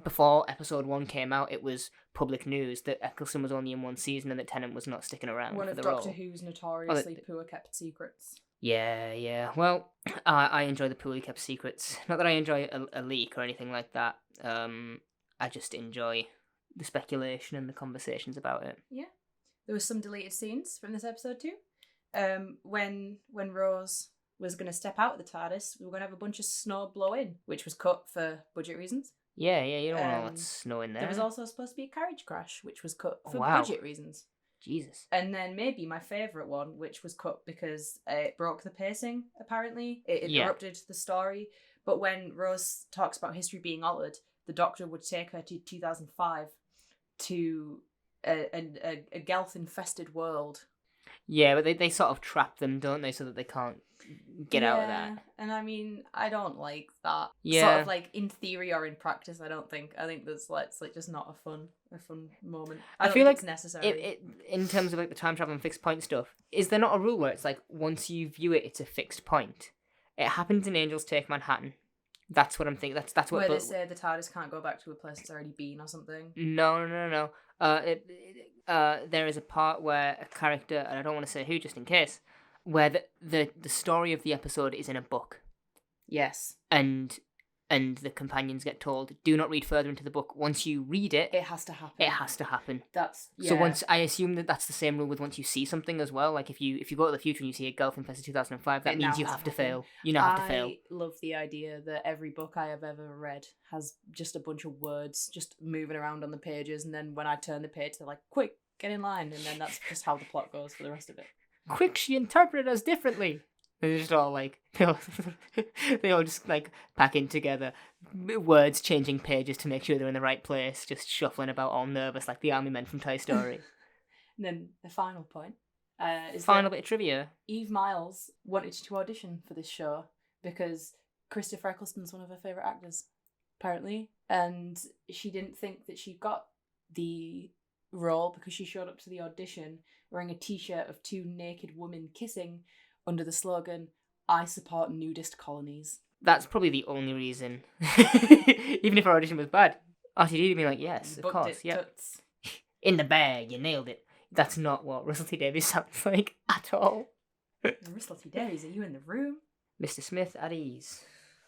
before episode 1 came out, it was public news that Eccleston was only in 1 season and that Tennant was not sticking around One for of the Doctor role. Who's notoriously poor kept secrets. Yeah. Well, I enjoy the poorly kept secrets. Not that I enjoy a leak or anything like that. I just enjoy the speculation and the conversations about it. Yeah. There was some deleted scenes from this episode too. When Rose was going to step out of the TARDIS, we were going to have a bunch of snow blow in, which was cut for budget reasons. Yeah, you don't want all that snow in there. There was also supposed to be a carriage crash, which was cut for Wow. budget reasons. Jesus. And then maybe my favourite one, which was cut because it broke the pacing, apparently. It interrupted the story. But when Rose talks about history being altered, the Doctor would take her to 2005 to a Gelth-infested world. Yeah, but they sort of trap them, don't they, so that they can't get out of that. And I mean, I don't like that. Yeah. Sort of like in theory or in practice, I don't think. I think that's like, it's like just not a fun moment. I don't feel think like it's necessary. It in terms of like the time travel and fixed point stuff, is there not a rule where it's like once you view it, it's a fixed point? It happens in Angels Take Manhattan. That's what I'm thinking. That's what. Where they say the TARDIS can't go back to a place it's already been or something. No. There is a part where a character, and I don't want to say who, just in case, where the story of the episode is in a book. Yes. And the companions get told, do not read further into the book. Once you read it, it has to happen. It has to happen. So once, I assume that's the same rule with once you see something as well. Like if you go to the future and you see a Gelth infested 2005, that means you have to fail. You now have to fail. I love the idea that every book I have ever read has just a bunch of words just moving around on the pages, and then when I turn the page, they're like, "Quick, get in line," and then that's just how the plot goes for the rest of it. Quick, she interpreted us differently. They're just all like, they all just like packing together, words changing pages to make sure they're in the right place, just shuffling about all nervous like the army men from Toy Story. And then the final point is final bit of trivia. Eve Miles wanted to audition for this show because Christopher Eccleston's one of her favourite actors, apparently, and she didn't think that she got the role because she showed up to the audition wearing a t-shirt of 2 naked women kissing under the slogan, "I support nudist colonies." That's probably the only reason. Even if our audition was bad. RTD would be like, yes, of course, yeah. In the bag, you nailed it. That's not what Russell T Davies sounds like at all. Russell T Davies, are you in the room? Mr. Smith at ease.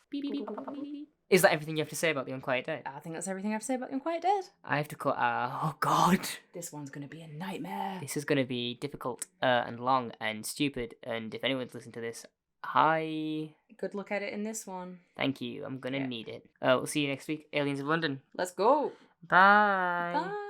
Beep, beep, beep, beep, beep. Is that everything you have to say about The Unquiet Dead? I think that's everything I have to say about The Unquiet Dead. I have to cut. Oh God. This one's going to be a nightmare. This is going to be difficult and long and stupid. And if anyone's listened to this, hi. Good luck at it in this one. Thank you. I'm going to need it. We'll see you next week. Aliens of London. Let's go. Bye. Bye.